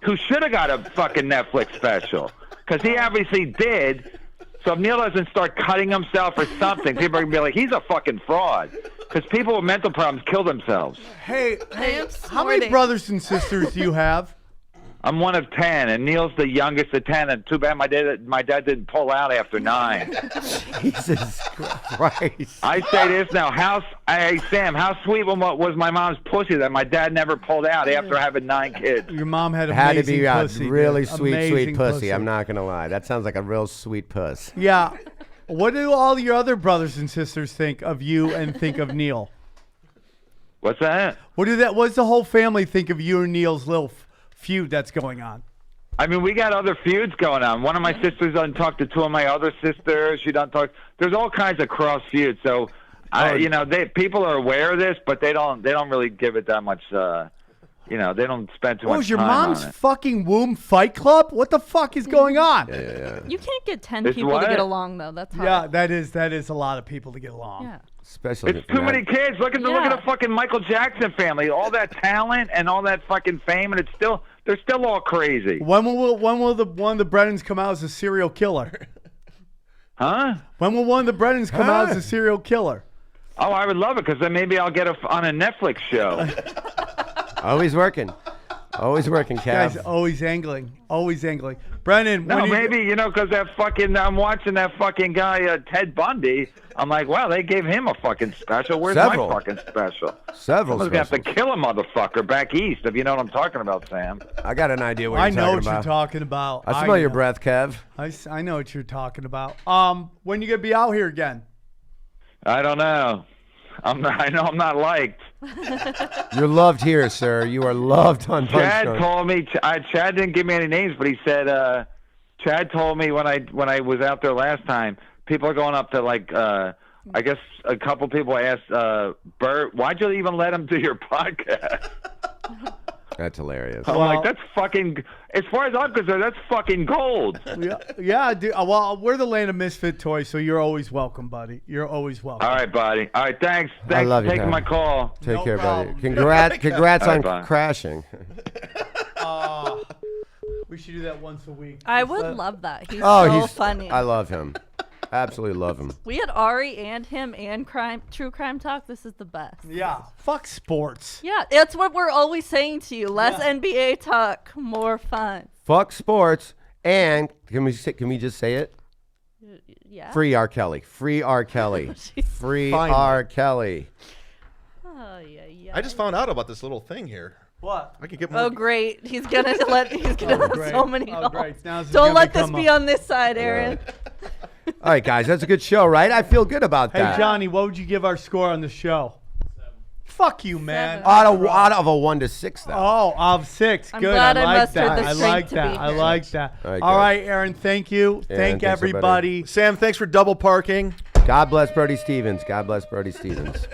who should have got a fucking Netflix special. Because he obviously did. So if Neil doesn't start cutting himself or something, people are going to be like, he's a fucking fraud. Because people with mental problems kill themselves. Hey, how many brothers and sisters do you have? I'm one of 10, and Neil's the youngest of 10. And too bad my dad didn't pull out after 9. Jesus Christ. I say this now. Hey, Sam, how sweet was my mom's pussy that my dad never pulled out after having 9 kids? Your mom had Had to be a pussy, really dude. sweet Amazing pussy. I'm not going to lie. That sounds like a real sweet puss. Yeah. What do all your other brothers and sisters think of you and think of Neil? What's that? What does the whole family think of you and Neil's little feud that's going on? I mean, we got other feuds going on. One of my sisters doesn't talk to 2 of my other sisters. She doesn't talk. There's all kinds of cross feuds. So, people are aware of this, but they don't really give it that much. They don't spend too much time on it. Was your mom's fucking womb fight club? What the fuck is going on? Yeah. You can't get 10 It's people what? to get along, though. That's hard. Yeah, that is a lot of people to get along. Yeah. Especially It's too many kids. Look at the fucking Michael Jackson family. All that talent and all that fucking fame, and they're still all one will one of the Brennans come out as a serial killer? Huh? When will one of the Brennans come out as a serial killer? Oh, I would love it, because then maybe I'll get on a Netflix show. Always working. Always working, Cav. Guys, always angling. Brennan, No, maybe, because I'm watching that fucking guy, Ted Bundy. I'm like, wow, they gave him a fucking special. Where's Several. my fucking special? Several I'm going to have to kill a motherfucker back east, if you know what I'm talking about, Sam. I got an idea what I you're know talking what about. you're talking about. I smell your breath, Kev. I know what you're talking about. When you gonna be out here again? I don't know. I know I'm not liked. You're loved here, sir. You are loved on Chad Punch told me. Chad didn't give me any names, but he said. Chad told me when I was out there last time, people are going up to like. I guess a couple people asked Bert, why'd you even let him do your podcast? That's hilarious. I'm like, that's fucking. As far as I'm concerned, that's fucking gold. Yeah, dude. Well, we're the land of misfit toys, so you're always welcome, buddy. You're always welcome. All right, buddy. All right, thanks. I Thanks love for you, taking Kev. my call. Take care, problem. buddy. Congrats All on right, bye. crashing. We should do that once a week. I would love that. He's Oh, so funny. I love him. Absolutely love him. We had Ari and him and True Crime Talk. This is the best. Yeah. Fuck sports. Yeah, it's what we're always saying to you. Less NBA talk, more fun. Fuck sports, and can we just say it? Yeah. Free R. Kelly. Free R. Kelly. Free Finally. R. Kelly. Oh yeah. I just found out about this little thing here. What? I can get more. Oh great, he's gonna let great. so many. Oh, calls. great. Now this is Don't gonna let this become be a- on this side, Aaron. All right, guys, that's a good show, right? I feel good about Hey, that. Johnny, what would you give our score on the show? 7. Fuck you, man. Out of a 1 to 6, though. Oh, of 6. I'm Good. glad I like mustered that. the I strength like to that. be I here. like that. All right, All guys. right, Aaron. Thank you. Aaron, Thank thanks, everybody. Sam, thanks for double parking. God bless Brody Stevens. God bless Brody Stevens.